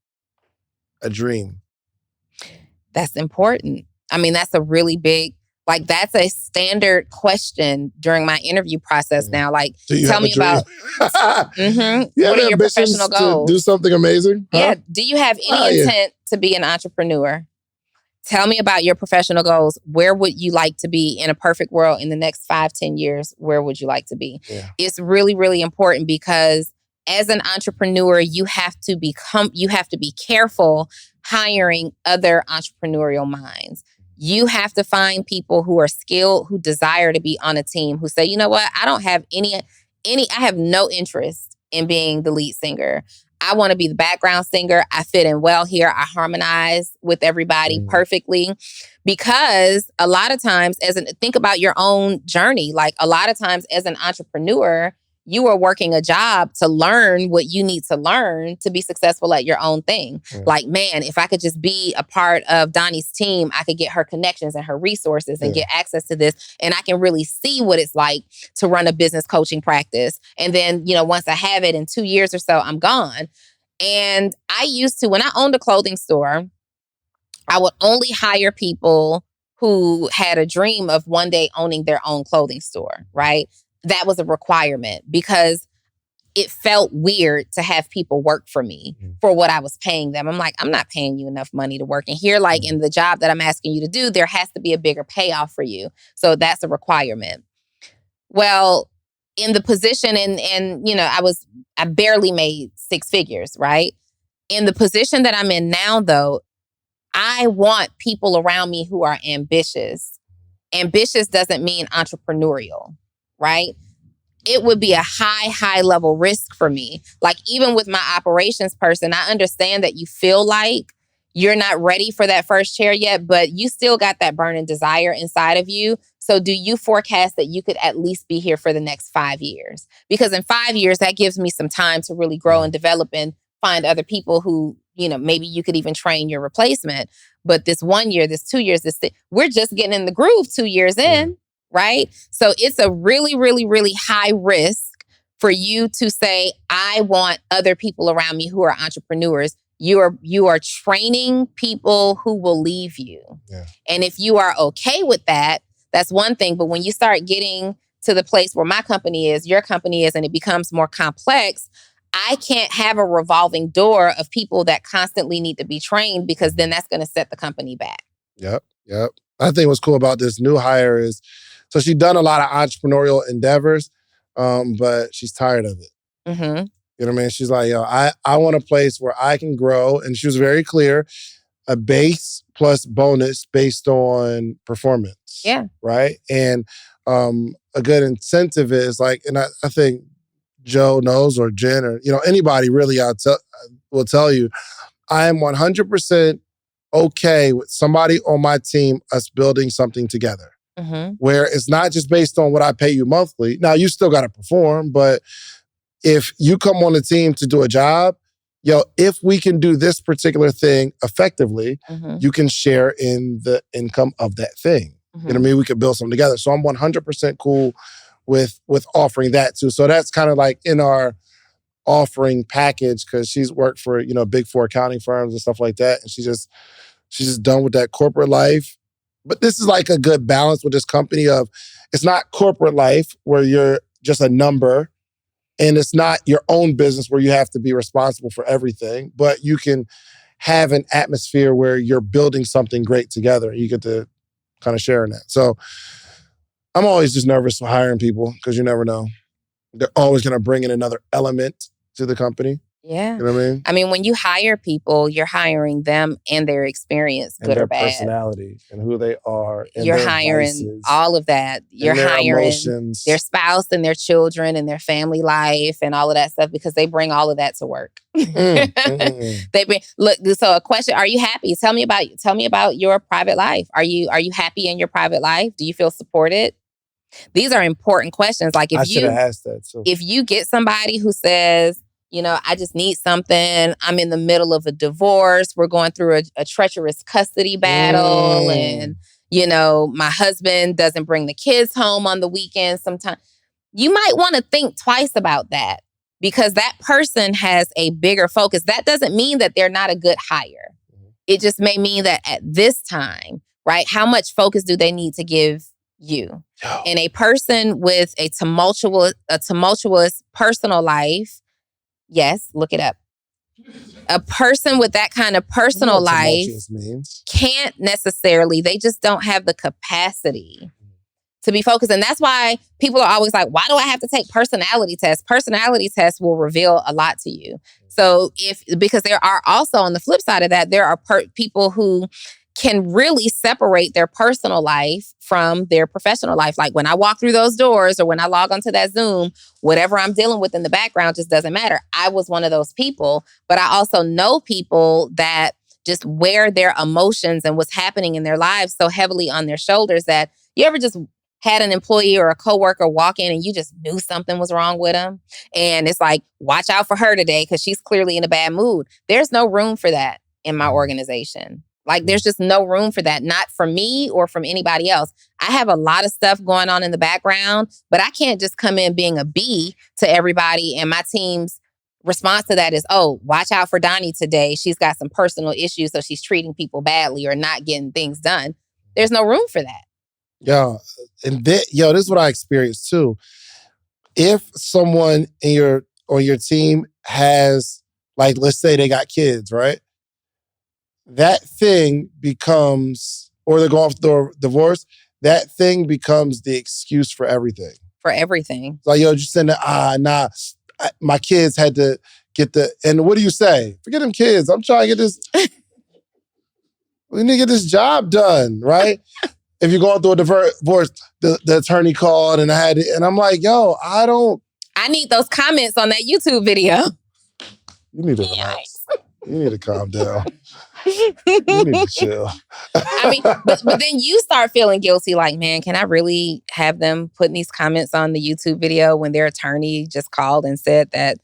a dream. That's important. I mean, that's a really big, like that's a standard question during my interview process now. Like, tell me about, what are your professional goals? To do something amazing? Huh? Yeah. Do you have any intent to be an entrepreneur? Tell me about your professional goals. Where would you like to be in a perfect world in the next 5-10 years? Where would you like to be? Yeah. It's really, really important, because as an entrepreneur, you have to be careful hiring other entrepreneurial minds. You have to find people who are skilled, who desire to be on a team, who say, you know what, I don't have I have no interest in being the lead singer. I want to be the background singer. I fit in well here. I harmonize with everybody perfectly. Because a lot of times, think about your own journey. Like a lot of times as an entrepreneur, you are working a job to learn what you need to learn to be successful at your own thing. Like, man, if I could just be a part of Donni's team, I could get her connections and her resources and get access to this. And I can really see what it's like to run a business coaching practice. And then, once I have it in 2 years or so, I'm gone. And I used to, when I owned a clothing store, I would only hire people who had a dream of one day owning their own clothing store, right? That was a requirement, because it felt weird to have people work for me for what I was paying them. I'm like, I'm not paying you enough money to work. And here, like in the job that I'm asking you to do, there has to be a bigger payoff for you. So that's a requirement. Well, in the position and I barely made 6 figures, right? In the position that I'm in now, though, I want people around me who are ambitious. Ambitious doesn't mean entrepreneurial. Right? It would be a high level risk for me. Like even with my operations person, I understand that you feel like you're not ready for that first chair yet, but you still got that burning desire inside of you. So do you forecast that you could at least be here for the next 5 years? Because in 5 years, that gives me some time to really grow and develop and find other people who, maybe you could even train your replacement. But this 1 year, this 2 years, we're just getting in the groove 2 years in. Right? So it's a really, really, really high risk for you to say, I want other people around me who are entrepreneurs. You are training people who will leave you. Yeah. And if you are okay with that, that's one thing. But when you start getting to the place where my company is, your company is, and it becomes more complex, I can't have a revolving door of people that constantly need to be trained, because then that's going to set the company back. Yep. I think what's cool about this new hire is, so she's done a lot of entrepreneurial endeavors, but she's tired of it. Mm-hmm. You know what I mean? She's like, yo, I want a place where I can grow. And she was very clear, a base plus bonus based on performance. Yeah. Right? And a good incentive is like, and I think Joe knows, or Jen, or anybody really will tell you, I am 100% okay with somebody on my team, us building something together. Mm-hmm. Where it's not just based on what I pay you monthly. Now, you still got to perform, but if you come on the team to do a job, if we can do this particular thing effectively, you can share in the income of that thing. You know what I mean? We could build something together. So I'm 100% cool with offering that too. So that's kind of like in our offering package, because she's worked for, big four accounting firms and stuff like that. And she's just done with that corporate life. But this is like a good balance with this company of, it's not corporate life where you're just a number, and it's not your own business where you have to be responsible for everything, but you can have an atmosphere where you're building something great together. You get to kind of share in that. So I'm always just nervous for hiring people, because you never know. They're always going to bring in another element to the company. Yeah. You know what I mean? I mean, when you hire people, you're hiring them and their experience, and good their or bad. Personality and who they are. And you're their hiring vices, all of that. You're their hiring emotions, their spouse and their children and their family life and all of that stuff, because they bring all of that to work. They bring, look. So a question: are you happy? Tell me about your private life. Are you happy in your private life? Do you feel supported? These are important questions. Like, I should have asked that too. If you get somebody who says, I just need something, I'm in the middle of a divorce, we're going through a treacherous custody battle, and, my husband doesn't bring the kids home on the weekend sometimes, you might want to think twice about that, because that person has a bigger focus. That doesn't mean that they're not a good hire. It just may mean that at this time, right, how much focus do they need to give you? And a person with a tumultuous personal life, yes, look it up. A person with that kind of personal life can't necessarily, they just don't have the capacity to be focused. And that's why people are always like, why do I have to take personality tests? Personality tests will reveal a lot to you. So because there are also, on the flip side of that, there are people who can really separate their personal life from their professional life. Like when I walk through those doors or when I log onto that Zoom, whatever I'm dealing with in the background just doesn't matter. I was one of those people, but I also know people that just wear their emotions and what's happening in their lives so heavily on their shoulders that you ever just had an employee or a coworker walk in and you just knew something was wrong with them. And it's like, watch out for her today because she's clearly in a bad mood. There's no room for that in my organization. Like, there's just no room for that, not for me or from anybody else. I have a lot of stuff going on in the background, but I can't just come in being a B to everybody. And my team's response to that is, oh, watch out for Donni today. She's got some personal issues, so she's treating people badly or not getting things done. There's no room for that. Yeah. And this is what I experienced too. If someone on your team has, like, let's say they got kids, right? That thing becomes, or they're going through a divorce, that thing becomes the excuse for everything. For everything. Like, just saying that, my kids had to get and what do you say? Forget them kids. I'm trying to get this, we need to get this job done, right? If you're going through a divorce, the attorney called and and I'm like, I need those comments on that YouTube video. You need to relax. You need to calm down. You need to chill. I mean, but then you start feeling guilty, like, man, can I really have them putting these comments on the YouTube video when their attorney just called and said that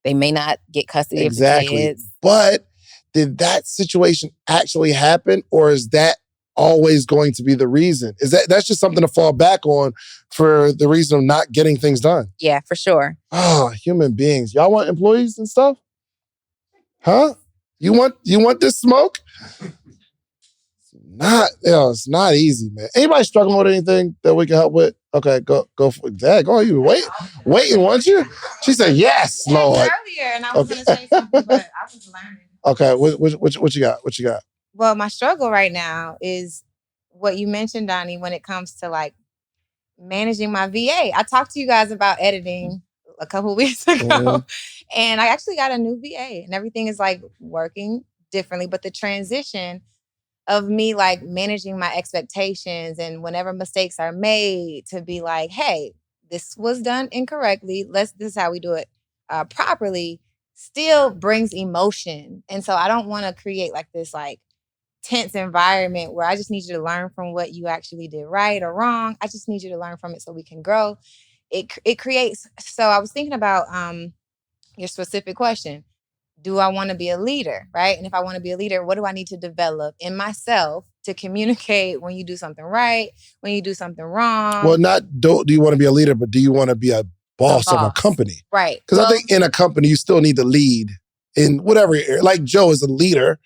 they may not get custody of the kids? But did that situation actually happen, or is that always going to be the reason? That's just something to fall back on for the reason of not getting things done? Yeah, for sure. Oh, human beings. Y'all want employees and stuff? Huh? You want this smoke? It's not easy, man. Anybody struggling with anything that we can help with? Okay, go for that. Go on, you waiting, weren't you? She said, yes, Lord. Earlier, and I was going to say something, but I was learning. Okay, what you got? What you got? Well, my struggle right now is what you mentioned, Donni, when it comes to like managing my VA. I talked to you guys about editing a couple of weeks ago, and I actually got a new VA, and everything is like working differently. But the transition of me like managing my expectations and whenever mistakes are made to be like, hey, this was done incorrectly. This is how we do it properly, still brings emotion. And so I don't want to create like this like tense environment where I just need you to learn from what you actually did right or wrong. I just need you to learn from it so we can grow. It creates. So I was thinking about your specific question. Do I want to be a leader, right? And if I want to be a leader, what do I need to develop in myself to communicate when you do something right, when you do something wrong? Well, do you want to be a leader, but do you want to be a boss of a company? Right. Because I think in a company, you still need to lead in whatever area. Like Joe is a leader,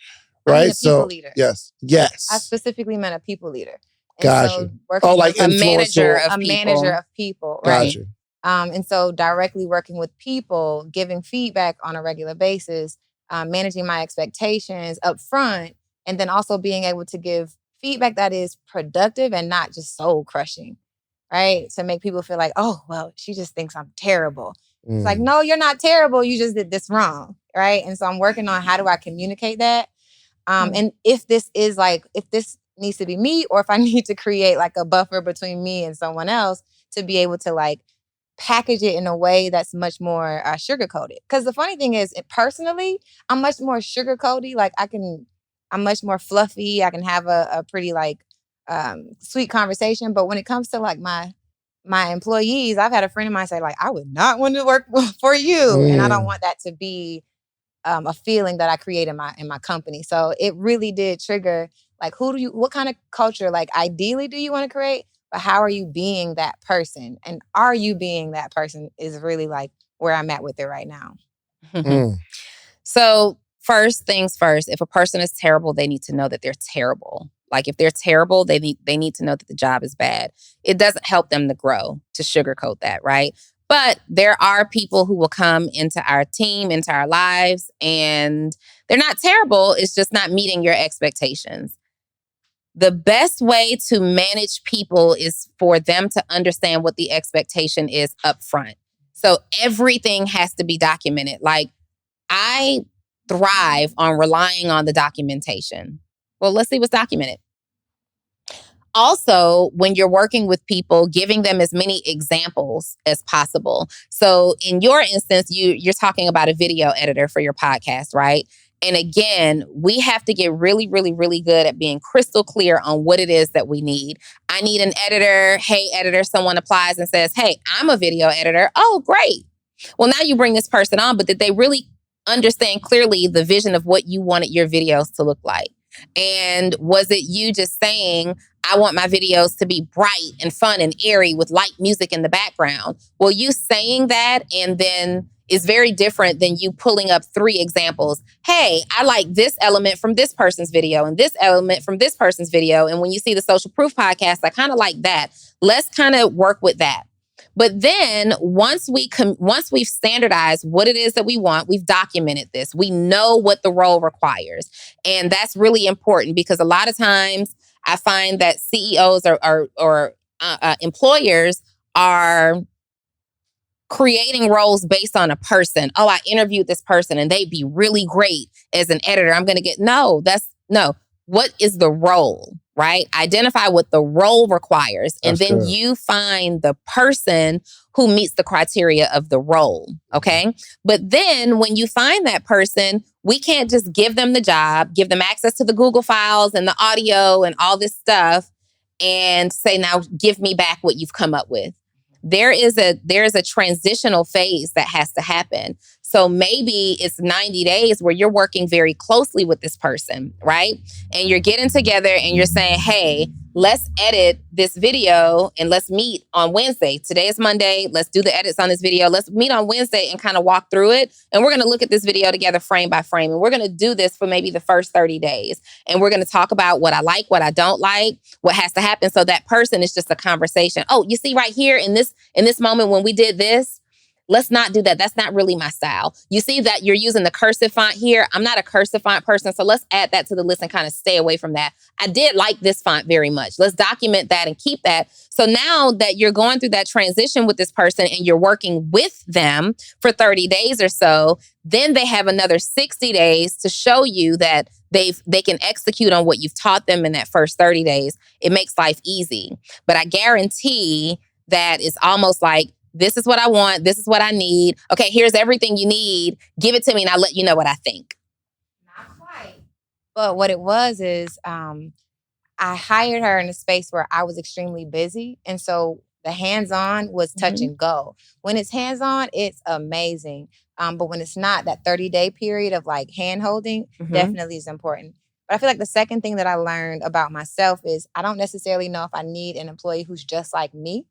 right? I mean a people leader. Yes. I specifically meant a people leader. Gotcha. So like a manager of people. Right. Gotcha. And so directly working with people, giving feedback on a regular basis, managing my expectations up front, and then also being able to give feedback that is productive and not just soul crushing, right? To make people feel like, oh, well, she just thinks I'm terrible. It's like, no, you're not terrible. You just did this wrong, right? And so I'm working on how do I communicate that? And if this needs to be me or if I need to create like a buffer between me and someone else to be able to like package it in a way that's much more sugar-coated. Because the funny thing is, personally, I'm much more sugar-coated. Like I'm much more fluffy. I can have a pretty like sweet conversation. But when it comes to like my employees, I've had a friend of mine say like, I would not want to work for you. And I don't want that to be a feeling that I create in my company. So it really did trigger like, what kind of culture, like ideally do you want to create? But how are you being that person? And are you being that person is really like where I'm at with it right now. So first things first, if a person is terrible, they need to know that they're terrible. Like if they're terrible, they need to know that the job is bad. It doesn't help them to grow, to sugarcoat that, right? But there are people who will come into our team, into our lives, and they're not terrible. It's just not meeting your expectations. The best way to manage people is for them to understand what the expectation is up front. So everything has to be documented. Like I thrive on relying on the documentation. Well, let's see what's documented. Also, when you're working with people, giving them as many examples as possible. So in your instance, you're talking about a video editor for your podcast, right? And again, we have to get really, really, really good at being crystal clear on what it is that we need. I need an editor. Hey, editor, someone applies and says, hey, I'm a video editor. Oh, great. Well, now you bring this person on, but did they really understand clearly the vision of what you wanted your videos to look like? And was it you just saying, I want my videos to be bright and fun and airy with light music in the background? Well, you saying that and then is very different than you pulling up 3 examples. Hey, I like this element from this person's video and this element from this person's video. And when you see the Social Proof podcast, I kind of like that. Let's kind of work with that. But then once we've standardized what it is that we want, we've documented this. We know what the role requires. And that's really important because a lot of times I find that CEOs or employers are creating roles based on a person. Oh, I interviewed this person and they'd be really great as an editor. I'm going to get, no. What is the role, right? Identify what the role requires. And then you find the person who meets the criteria of the role, okay? But then when you find that person, we can't just give them the job, give them access to the Google files and the audio and all this stuff and say, now give me back what you've come up with. There is a transitional phase that has to happen. So maybe it's 90 days where you're working very closely with this person, right? And you're getting together and you're saying, hey, let's edit this video and let's meet on Wednesday. Today is Monday. Let's do the edits on this video. Let's meet on Wednesday and kind of walk through it. And we're going to look at this video together frame by frame. And we're going to do this for maybe the first 30 days. And we're going to talk about what I like, what I don't like, what has to happen. So that person is just a conversation. Oh, you see right here in this moment when we did this, let's not do that. That's not really my style. You see that you're using the cursive font here. I'm not a cursive font person, so let's add that to the list and kind of stay away from that. I did like this font very much. Let's document that and keep that. So now that you're going through that transition with this person and you're working with them for 30 days or so, then they have another 60 days to show you that they can execute on what you've taught them in that first 30 days. It makes life easy. But I guarantee that it's almost like, this is what I want. This is what I need. Okay, here's everything you need. Give it to me and I'll let you know what I think. Not quite. But what it was is I hired her in a space where I was extremely busy. And so the hands-on was touch and go. When it's hands-on, it's amazing. But when it's not, that 30-day period of like hand-holding definitely is important. But I feel like the second thing that I learned about myself is I don't necessarily know if I need an employee who's just like me,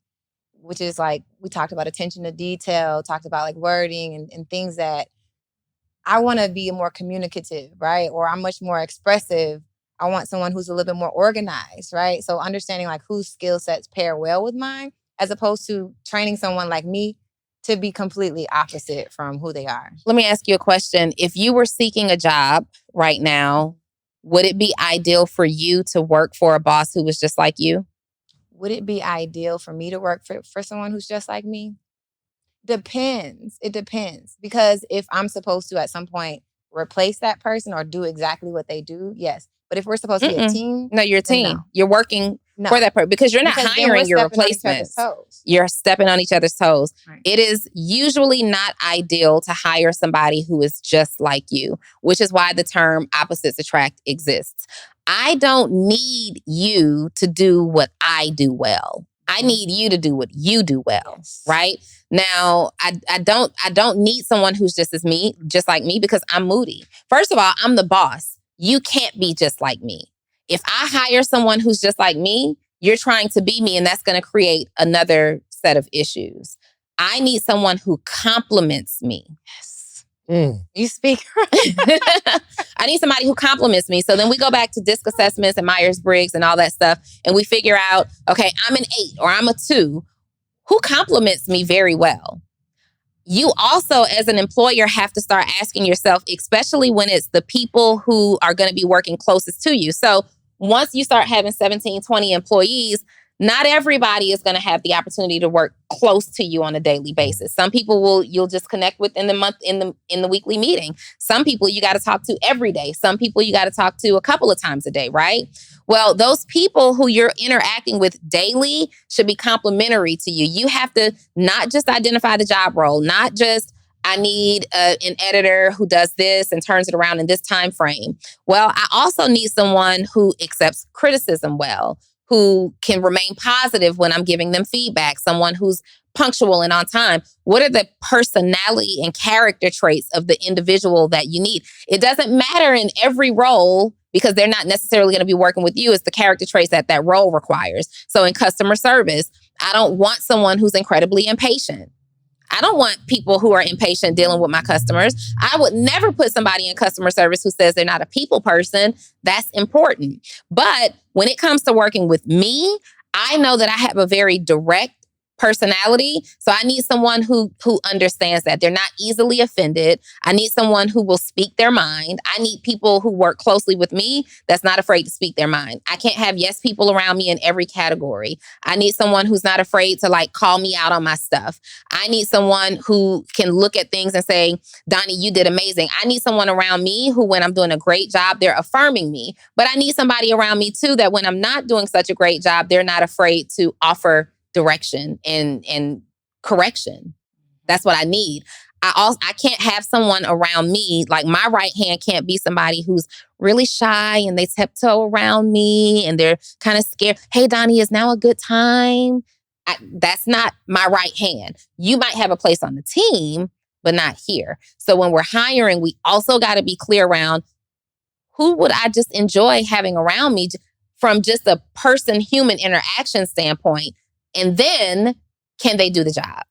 which is like, we talked about attention to detail, talked about like wording and things that I want to be more communicative, right? Or I'm much more expressive. I want someone who's a little bit more organized, right? So understanding like whose skill sets pair well with mine, as opposed to training someone like me to be completely opposite from who they are. Let me ask you a question. If you were seeking a job right now, would it be ideal for you to work for a boss who was just like you? Would it be ideal for me to work for someone who's just like me? Depends. It depends. Because if I'm supposed to at some point replace that person or do exactly what they do, yes. But if we're supposed to be a team. No, you're a team. No. You're working for that person because you're not hiring your replacements. You're stepping on each other's toes. Right. It is usually not ideal to hire somebody who is just like you, which is why the term opposites attract exists. I don't need you to do what I do well. I need you to do what you do well, right? Now, I don't need someone who's just like me because I'm moody. First of all, I'm the boss. You can't be just like me. If I hire someone who's just like me, you're trying to be me, and that's going to create another set of issues. I need someone who compliments me. Yes. You speak. I need somebody who compliments me. So then we go back to DISC assessments and Myers-Briggs and all that stuff, and we figure out, okay, I'm an 8 or I'm a 2. Who compliments me very well? You also, as an employer, have to start asking yourself, especially when it's the people who are going to be working closest to you. So once you start having 17, 20 employees, not everybody is going to have the opportunity to work close to you on a daily basis. Some people you'll just connect with in the month, in the weekly meeting. Some people you got to talk to every day. Some people you got to talk to a couple of times a day, right? Well, those people who you're interacting with daily should be complimentary to you. You have to not just identify the job role, not just I need an editor who does this and turns it around in this time frame. Well, I also need someone who accepts criticism well, who can remain positive when I'm giving them feedback, someone who's punctual and on time. What are the personality and character traits of the individual that you need? It doesn't matter in every role because they're not necessarily going to be working with you. It's the character traits that role requires. So in customer service, I don't want someone who's incredibly impatient. I don't want people who are impatient dealing with my customers. I would never put somebody in customer service who says they're not a people person. That's important. But when it comes to working with me, I know that I have a very direct personality. So I need someone who understands that. They're not easily offended. I need someone who will speak their mind. I need people who work closely with me that's not afraid to speak their mind. I can't have yes people around me in every category. I need someone who's not afraid to like call me out on my stuff. I need someone who can look at things and say, Donni, you did amazing. I need someone around me who, when I'm doing a great job, they're affirming me. But I need somebody around me too that when I'm not doing such a great job, they're not afraid to offer direction and correction. That's what I need. I can't have someone around me, like my right hand can't be somebody who's really shy and they tiptoe around me and they're kind of scared. Hey, Donni, is now a good time? That's not my right hand. You might have a place on the team, but not here. So when we're hiring, we also got to be clear around who would I just enjoy having around me from just a person-human interaction standpoint? And then can they do the job?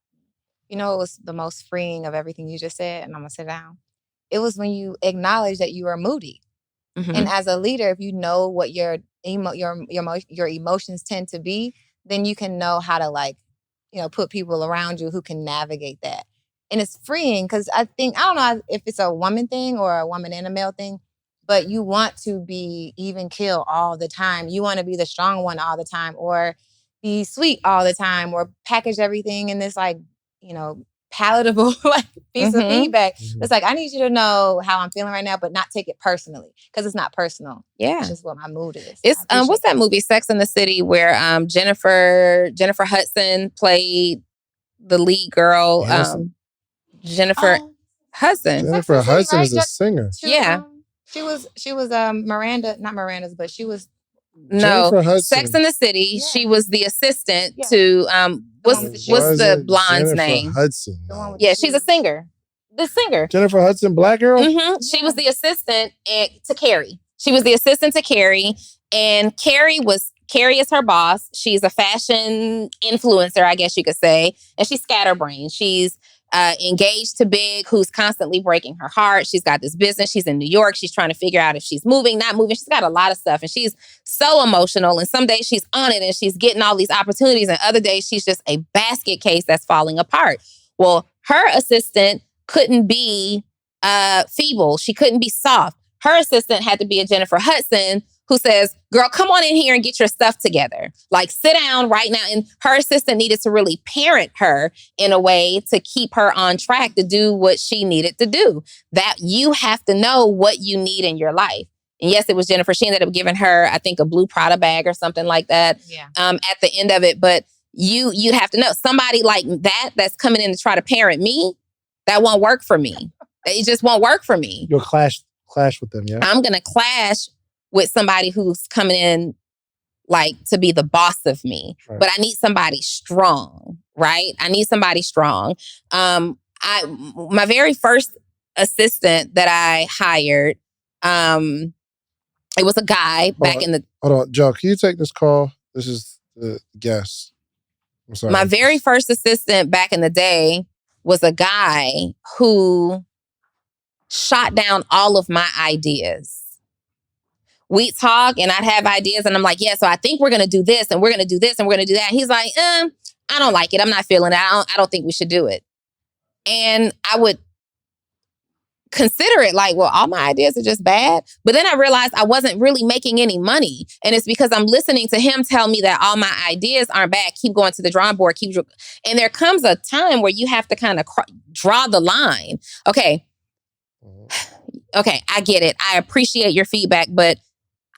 You know, it was the most freeing of everything you just said, and I'm gonna sit down. It was when you acknowledge that you are moody. Mm-hmm. And as a leader, if you know what your emotions tend to be, then you can know how to put people around you who can navigate that. And it's freeing because I don't know if it's a woman thing or a woman and a male thing, but you want to be even keel all the time. You want to be the strong one all the time, or be sweet all the time, or package everything in this palatable piece of feedback. It's like, I need you to know how I'm feeling right now, but not take it personally, because it's not personal. Yeah, it's just what my mood is. It's what's that movie, Sex and the City, where Jennifer Hudson played the lead girl. Jennifer Hudson. Jennifer Hudson is a singer. She was Miranda, not Miranda's, but she was. No, Sex and the City. Yeah. She was the assistant to what's the blonde's name? Hudson. Yeah, she's a singer. The singer. Jennifer Hudson, black girl? Mm-hmm. She was the assistant to Carrie. She was the assistant to Carrie. And Carrie is her boss. She's a fashion influencer, I guess you could say. And she's scatterbrained. She's engaged to Big, who's constantly breaking her heart. She's got this business. She's in New York. She's trying to figure out if she's moving, not moving. She's got a lot of stuff. And she's so emotional. And some days she's on it and she's getting all these opportunities. And other days she's just a basket case that's falling apart. Well, her assistant couldn't be feeble. She couldn't be soft. Her assistant had to be a Jennifer Hudson, who says, girl, come on in here and get your stuff together. Like, sit down right now. And her assistant needed to really parent her in a way to keep her on track to do what she needed to do. That you have to know what you need in your life. And yes, it was Jennifer. She ended up giving her, I think, a blue Prada bag or something like that. Yeah. At the end of it. But you have to know, somebody like that's coming in to try to parent me, that won't work for me. It just won't work for me. You'll clash with them, yeah? I'm going to clash with somebody who's coming in to be the boss of me. Right. But I need somebody strong, right? I need somebody strong. My very first assistant that I hired, it was a guy Hold on, Joe, can you take this call? This is the guest. I'm sorry. My very first assistant back in the day was a guy who shot down all of my ideas. We talk and I'd have ideas and I'm like, yeah, so I think we're going to do this and we're going to do this and we're going to do that. He's like, I don't like it. I'm not feeling it. I don't think we should do it. And I would consider it like, well, all my ideas are just bad. But then I realized I wasn't really making any money. And it's because I'm listening to him tell me that all my ideas aren't bad. Keep going to the drawing board. And there comes a time where you have to kind of draw the line. Okay, I get it. I appreciate your feedback, but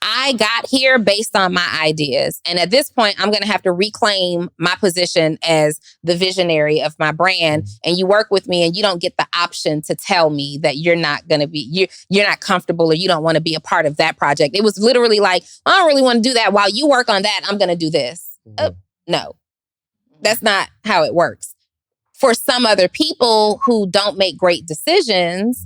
I got here based on my ideas. And at this point, I'm going to have to reclaim my position as the visionary of my brand. And you work with me and you don't get the option to tell me that you're not going to be, you're not comfortable or you don't want to be a part of that project. It was literally like, I don't really want to do that. While you work on that, I'm going to do this. No, that's not how it works. For some other people who don't make great decisions,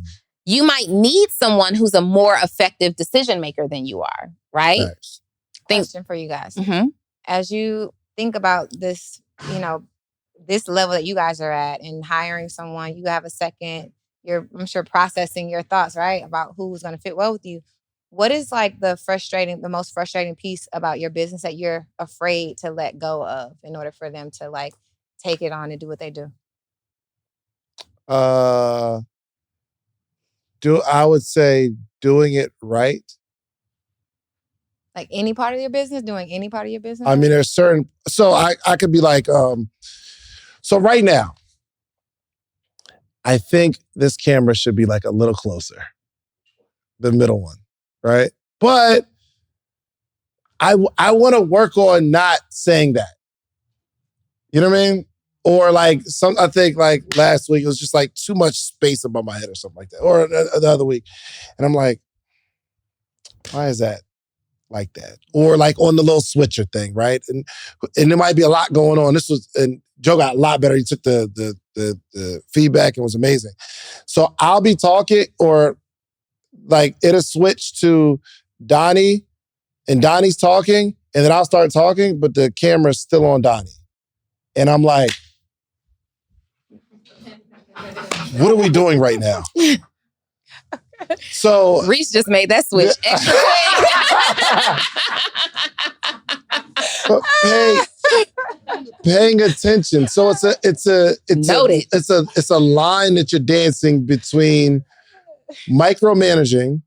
you might need someone who's a more effective decision maker than you are, right? Nice. Question for you guys. Mm-hmm. As you think about this, this level that you guys are at and hiring someone, you have a second, I'm sure processing your thoughts, right? About who's going to fit well with you. What is the most frustrating piece about your business that you're afraid to let go of in order for them to take it on and do what they do? I would say doing it right. Like any part of your business, doing any part of your business? I mean, there's certain, so I could be like, so right now, I think this camera should be a little closer, the middle one, right? But I want to work on not saying that. You know what I mean? Or I think last week, it was just too much space above my head or something like that. Or the other week. And I'm like, why is that like that? Or on the little switcher thing, right? And there might be a lot going on. And Joe got a lot better. He took the feedback and was amazing. So I'll be talking or it'll switch to Donni and Donnie's talking, and then I'll start talking, but the camera's still on Donni. And I'm like, what are we doing right now? So Reese just made that switch extra quick. Paying attention. So it's a line that you're dancing between micromanaging,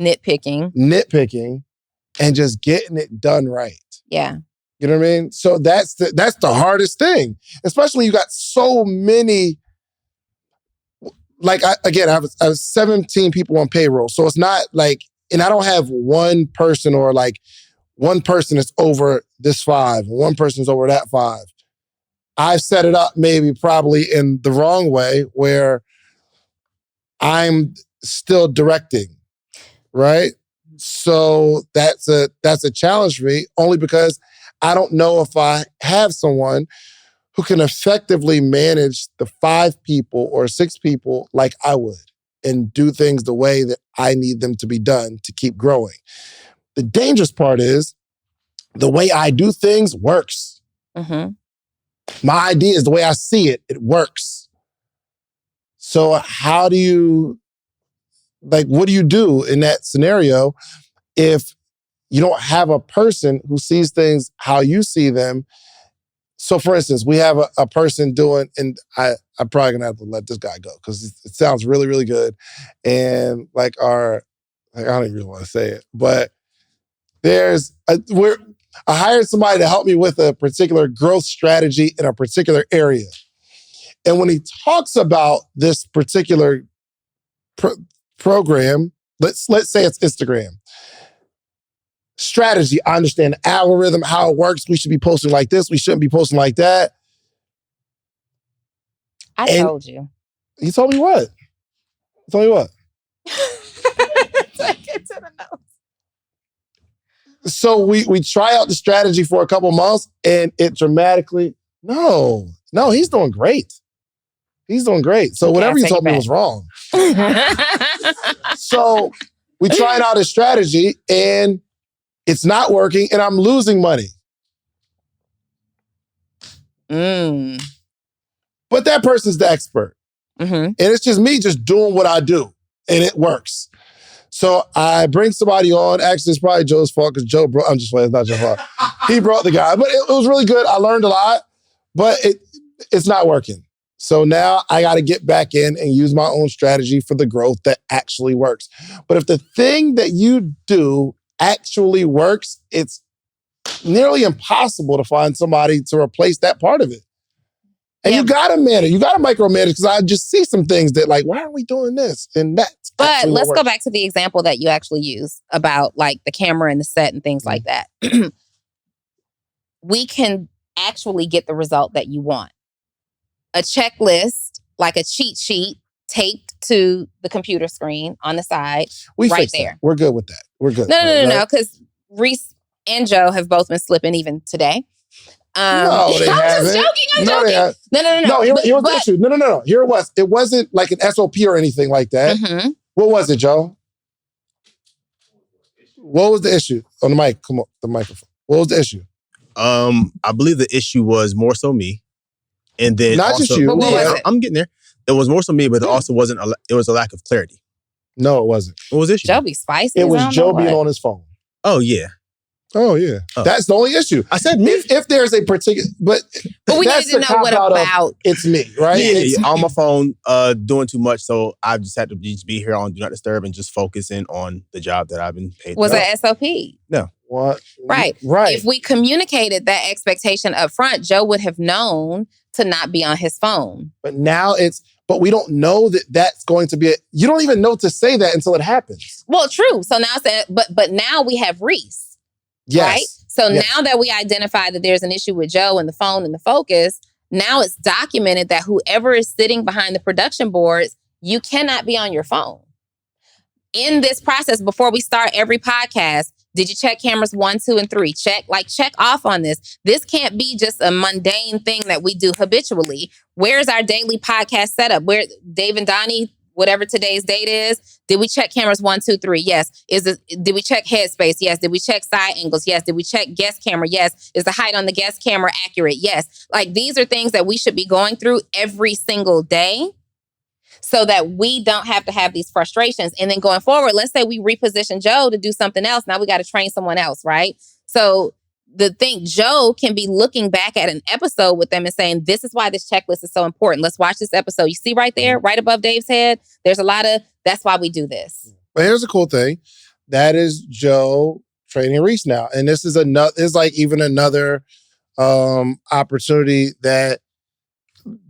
nitpicking, and just getting it done right. Yeah. You know what I mean? So that's the hardest thing, especially when you got so many. Like I have 17 people on payroll, so it's not like, and I don't have one person or like one person that's over this 5, one person's over that 5. I've set it up probably in the wrong way where I'm still directing, right? So that's a challenge for me, only because I don't know if I have someone who can effectively manage the 5 people or 6 people like I would and do things the way that I need them to be done to keep growing. The dangerous part is the way I do things works. Mm-hmm. My idea is the way I see it, it works. So how do you, what do you do in that scenario if you don't have a person who sees things how you see them? So for instance, we have a person doing, and I'm probably gonna have to let this guy go because it sounds really, really good. And I don't even really want to say it, but I hired somebody to help me with a particular growth strategy in a particular area. And when he talks about this particular program, let's say it's Instagram. Strategy, I understand the algorithm, how it works. We should be posting like this. We shouldn't be posting like that. Told you. You told me what? Take it to the nose. So we try out the strategy for a couple months and it dramatically, no, he's doing great. He's doing great. So whatever you told me was wrong. So we tried out his strategy and it's not working and I'm losing money. But that person's the expert. Mm-hmm. And it's just me just doing what I do and it works. So I bring somebody on. Actually, it's probably Joe's fault because Joe brought, I'm just playing, it's not your fault. He brought the guy, but it was really good. I learned a lot, but it's not working. So now I got to get back in and use my own strategy for the growth that actually works. But if the thing that you do actually works, it's nearly impossible to find somebody to replace that part of it. And you gotta manage, you gotta micromanage, because I just see some things that why are we doing this? And that's But let's go back to the example that you actually use about the camera and the set and things like that. We can actually get the result that you want. A checklist, like a cheat sheet, taped to the computer screen on the side, right there. That. We're good with that. We're good. No, because Reese and Joe have both been slipping even today. No, they haven't. I'm joking. No. No, here was the issue. No. Here it was. It wasn't like an SOP or anything like that. Mm-hmm. What was it, Joe? What was the issue? On the mic. Come on, the microphone. What was the issue? I believe the issue was more so me. And then not also, just you. What was it? I'm getting there. It was more so me, but it also wasn't, it was a lack of clarity. No, it wasn't. What was the issue? Joe be spicy. It was Joe being on his phone. Oh, yeah. Oh, yeah. Oh. That's the only issue. I said me. If there's a particular, but we need to know what about. It's me, right? Yeah, on my phone, doing too much. So I just had to just be here on Do Not Disturb and just focusing on the job that I've been paid. Was it SOP? No. What? Right. Right. If we communicated that expectation up front, Joe would have known to not be on his phone. But now but we don't know that that's going to be you don't even know to say that until it happens. Well, true. So now, but now we have Reese. Yes. Right? So now that we identify that there's an issue with Joe and the phone and the focus, now it's documented that whoever is sitting behind the production boards, you cannot be on your phone. In this process, before we start every podcast, did you check cameras 1, 2, and 3? Check off on this. This can't be just a mundane thing that we do habitually. Where's our daily podcast setup? Where Dave and Donni whatever today's date is. Did we check cameras 1, 2, 3? Yes. Did we check headspace? Yes. Did we check side angles? Yes. Did we check guest camera? Yes. Is the height on the guest camera accurate? Yes. Like these are things that we should be going through every single day so that we don't have to have these frustrations. And then going forward, let's say we reposition Joe to do something else. Now we got to train someone else, right? So the thing, Joe can be looking back at an episode with them and saying, this is why this checklist is so important. Let's watch this episode. You see right there, right above Dave's head, there's a lot of, that's why we do this. But here's a cool thing. That is Joe training Reese now. And this is another opportunity that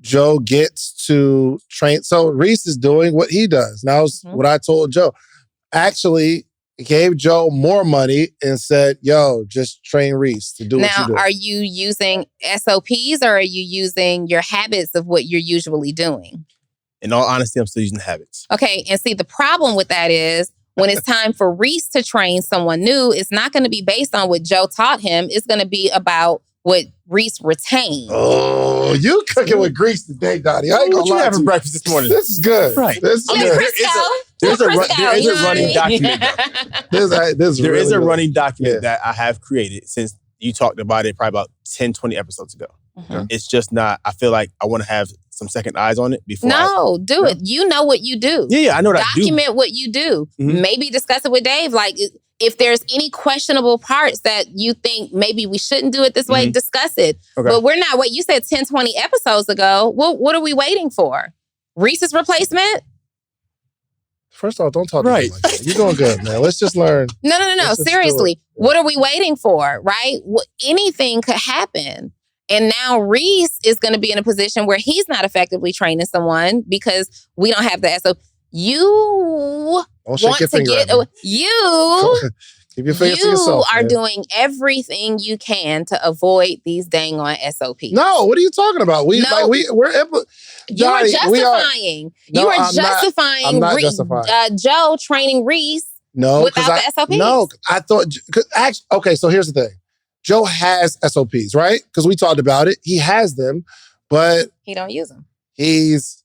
Joe gets to train. So Reese is doing what he does. Now, what I told Joe. Actually, gave Joe more money and said, yo, just train Reese to do what you do. Now, are you using SOPs or are you using your habits of what you're usually doing? In all honesty, I'm still using habits. Okay, and see, the problem with that is when it's time for Reese to train someone new, it's not going to be based on what Joe taught him. It's going to be about what Reese retained. Oh, you cooking with grease today, Donni. I ain't gonna lie to you. Breakfast this morning? This is good. Right. This is good. There is a running document. There is a running document that I have created since you talked about it probably about 10, 20 episodes ago. Mm-hmm. It's just not, I feel like I want to have some second eyes on it before do it. You know what you do. Yeah, I know what I do. Document what you do. Mm-hmm. Maybe discuss it with Dave. Like, if there's any questionable parts that you think maybe we shouldn't do it this way, discuss it. Okay. But we're not, you said 10, 20 episodes ago. Well, what are we waiting for? Reese's replacement? First of all, don't talk to me like that. You're doing good, man. Let's just learn. No. Seriously. What are we waiting for, right? Anything could happen. And now Reese is going to be in a position where he's not effectively training someone because we don't have the SOP. You want to get... Keep your finger to yourself. You are doing everything you can to avoid these dang on SOPs. No, what are you talking about? You are justifying. I'm not justifying Joe training Reese without the SOPs. No, I thought... Okay, so here's the thing. Joe has SOPs, right? Because we talked about it. He has them, but... He don't use them. He's...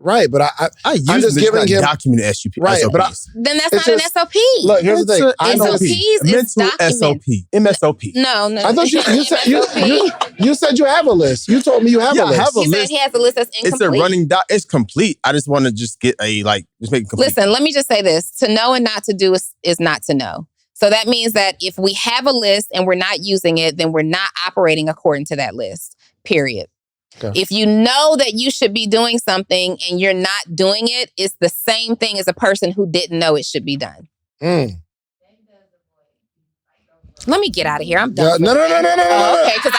Right, but I'm just giving him documented SOPs. Right, but then that's not an SOP. Look, here's the thing. SOPs is documented. MSOP. No. I thought you said you have a list. You told me you have a list. I have a list. Said he has a list that's incomplete. It's a running it's complete. I just want to just get just make it complete. Listen, let me just say this. To know and not to do is not to know. So that means that if we have a list and we're not using it, then we're not operating according to that list, period. Okay. If you know that you should be doing something and you're not doing it, it's the same thing as a person who didn't know it should be done. Let me get out of here. I'm done. No. Okay, because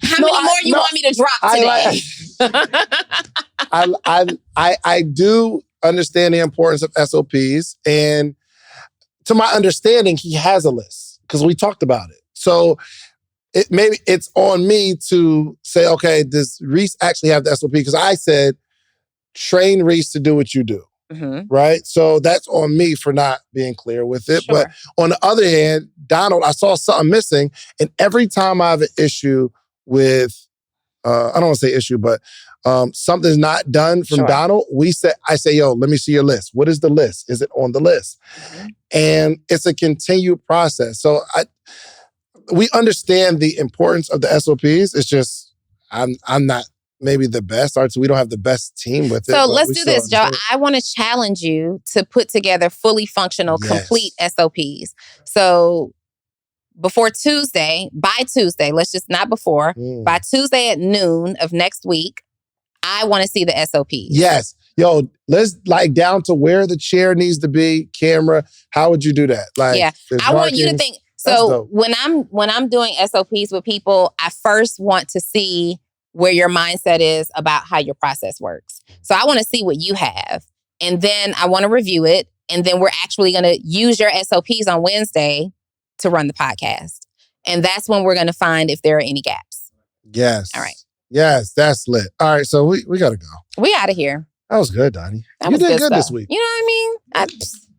how many more you want me to drop today? I do understand the importance of SOPs, and to my understanding, he has a list because we talked about it. So maybe it's on me to say, okay, does Reese actually have the SOP? Because I said, train Reese to do what you do, right? So that's on me for not being clear with it. Sure. But on the other hand, Donald, I saw something missing. And every time I have an issue with, I don't want to say issue, but something's not done from Donald, I say, yo, let me see your list. What is the list? Is it on the list? And it's a continued process. So we understand the importance of the SOPs. It's just, I'm not maybe the best. We don't have the best team with it. So let's do this, Joe. I want to challenge you to put together fully functional, complete SOPs. So by Tuesday, not before, by Tuesday at noon of next week, I want to see the SOPs. Yes. Yo, let's down to where the chair needs to be, camera. How would you do that? I want you to think. So when I'm doing SOPs with people, I first want to see where your mindset is about how your process works. So I want to see what you have. And then I want to review it. And then we're actually going to use your SOPs on Wednesday to run the podcast. And that's when we're going to find if there are any gaps. Yes. All right. Yes, that's lit. All right, so we got to go. We out of here. That was good, Donni. You did good this week. You know what I mean?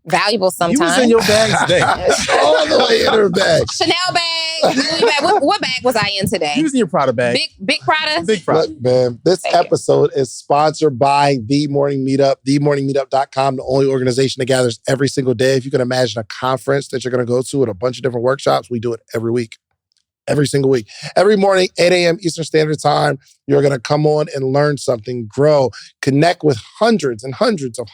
valuable sometimes. You was in your bag today. All the way in her bag. Chanel bag, Louis bag. What bag was I in today? You was in your Prada bag. Big Prada? Big Prada. Look, man, this episode is sponsored by The Morning Meetup, themorningmeetup.com, the only organization that gathers every single day. If you can imagine a conference that you're going to go to with a bunch of different workshops, we do it every week. Every single week. Every morning, 8 a.m. Eastern Standard Time, you're going to come on and learn something, grow, connect with hundreds and hundreds of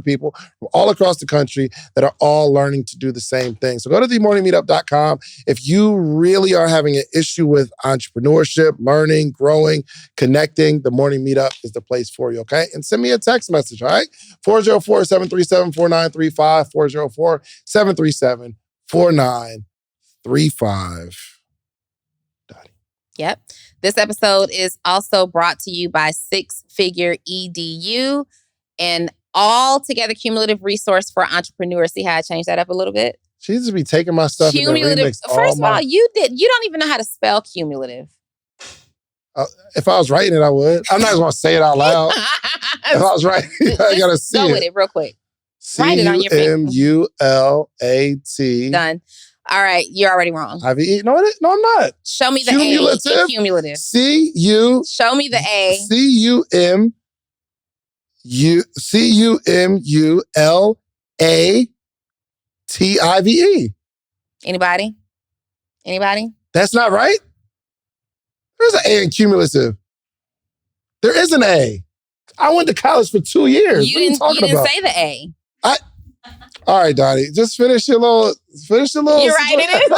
people from all across the country that are all learning to do the same thing. So go to themorningmeetup.com. If you really are having an issue with entrepreneurship, learning, growing, connecting, the Morning Meetup is the place for you, okay? And send me a text message, all right? 404-737-4935, 404-737-4935. Yep. This episode is also brought to you by 6 Figure EDU, an all-together cumulative resource for entrepreneurs. See how I changed that up a little bit? She just be taking my stuff cumulative. And then First of all, you don't even know how to spell cumulative. If I was writing it, I would. I'm not going to say it out loud. If I was writing it, I got to see Go with it real quick. Write it on your finger. C-U-M-U-L-A-T. Done. All right, you're already wrong. I-V-E? No, I'm not. Show me the cumulative. A in cumulative. Show me the A. C-U-M-U-L-A-T-I-V-E. Anybody? That's not right? There's an A in cumulative. There is an A. I went to college for 2 years. You didn't say the A. All right, Donni, just finish your little. You're right, it is.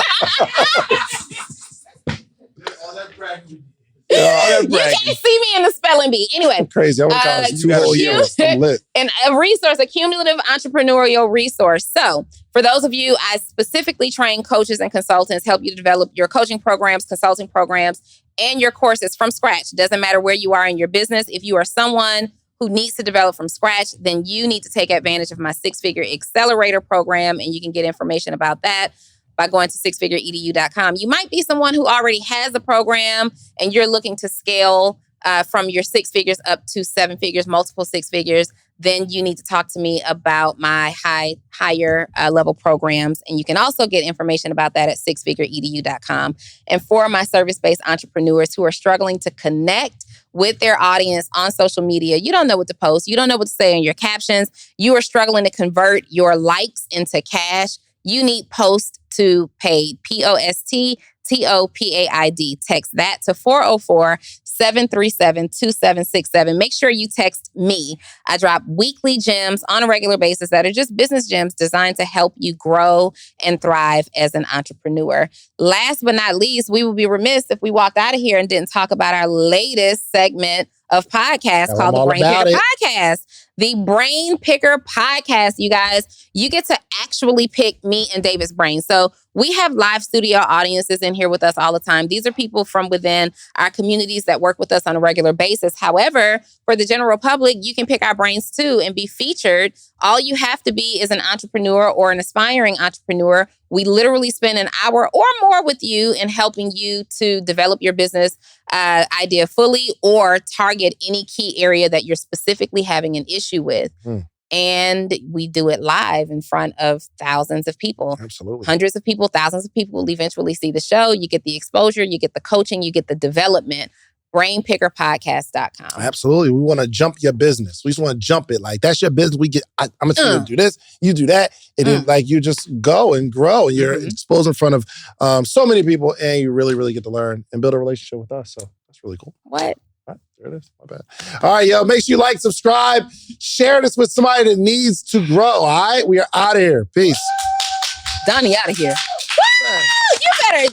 All that bragging. You can't see me in the spelling bee. Anyway. Crazy. I went to college 2 whole years. I'm lit. And a resource, a cumulative entrepreneurial resource. So for those of you, I specifically train coaches and consultants, help you to develop your coaching programs, consulting programs, and your courses from scratch. Doesn't matter where you are in your business. If you are someone who needs to develop from scratch, then you need to take advantage of my 6 Figure Accelerator program. And you can get information about that by going to 6figureedu.com. You might be someone who already has a program and you're looking to scale from your 6 figures up to 7 figures, multiple 6 figures. Then you need to talk to me about my higher level programs. And you can also get information about that at 6figureedu.com. And for my service-based entrepreneurs who are struggling to connect with their audience on social media, you don't know what to post, you don't know what to say in your captions, you are struggling to convert your likes into cash, you need post to paid, POSTTOPAID. Text that to 404-737-2767. Make sure you text me. I drop weekly gems on a regular basis that are just business gems designed to help you grow and thrive as an entrepreneur. Last but not least, we would be remiss if we walked out of here and didn't talk about our latest segment of podcast called the Brain Picker Podcast. The Brain Picker Podcast, you guys. You get to actually pick me and David's brain. So we have live studio audiences in here with us all the time. These are people from within our communities that work with us on a regular basis. However, for the general public, you can pick our brains too and be featured. All you have to be is an entrepreneur or an aspiring entrepreneur. We literally spend an hour or more with you in helping you to develop your business idea fully or target any key area that you're specifically having an issue with. And we do it live in front of thousands of people. Absolutely. Hundreds of people, thousands of people will eventually see the show. You get the exposure, you get the coaching, you get the development. BrainPickerPodcast.com. Absolutely. We want to jump your business. We just want to jump it. Like, that's your business. I'm going to tell you to do this, you do that. And then, like, you just go and grow. And you're exposed in front of so many people. And you really, really get to learn and build a relationship with us. So that's really cool. What? There it is. My bad. All right, yo. Make sure you like, subscribe, share this with somebody that needs to grow. All right? We are out of here. Peace. Donni out of here. Woo! You better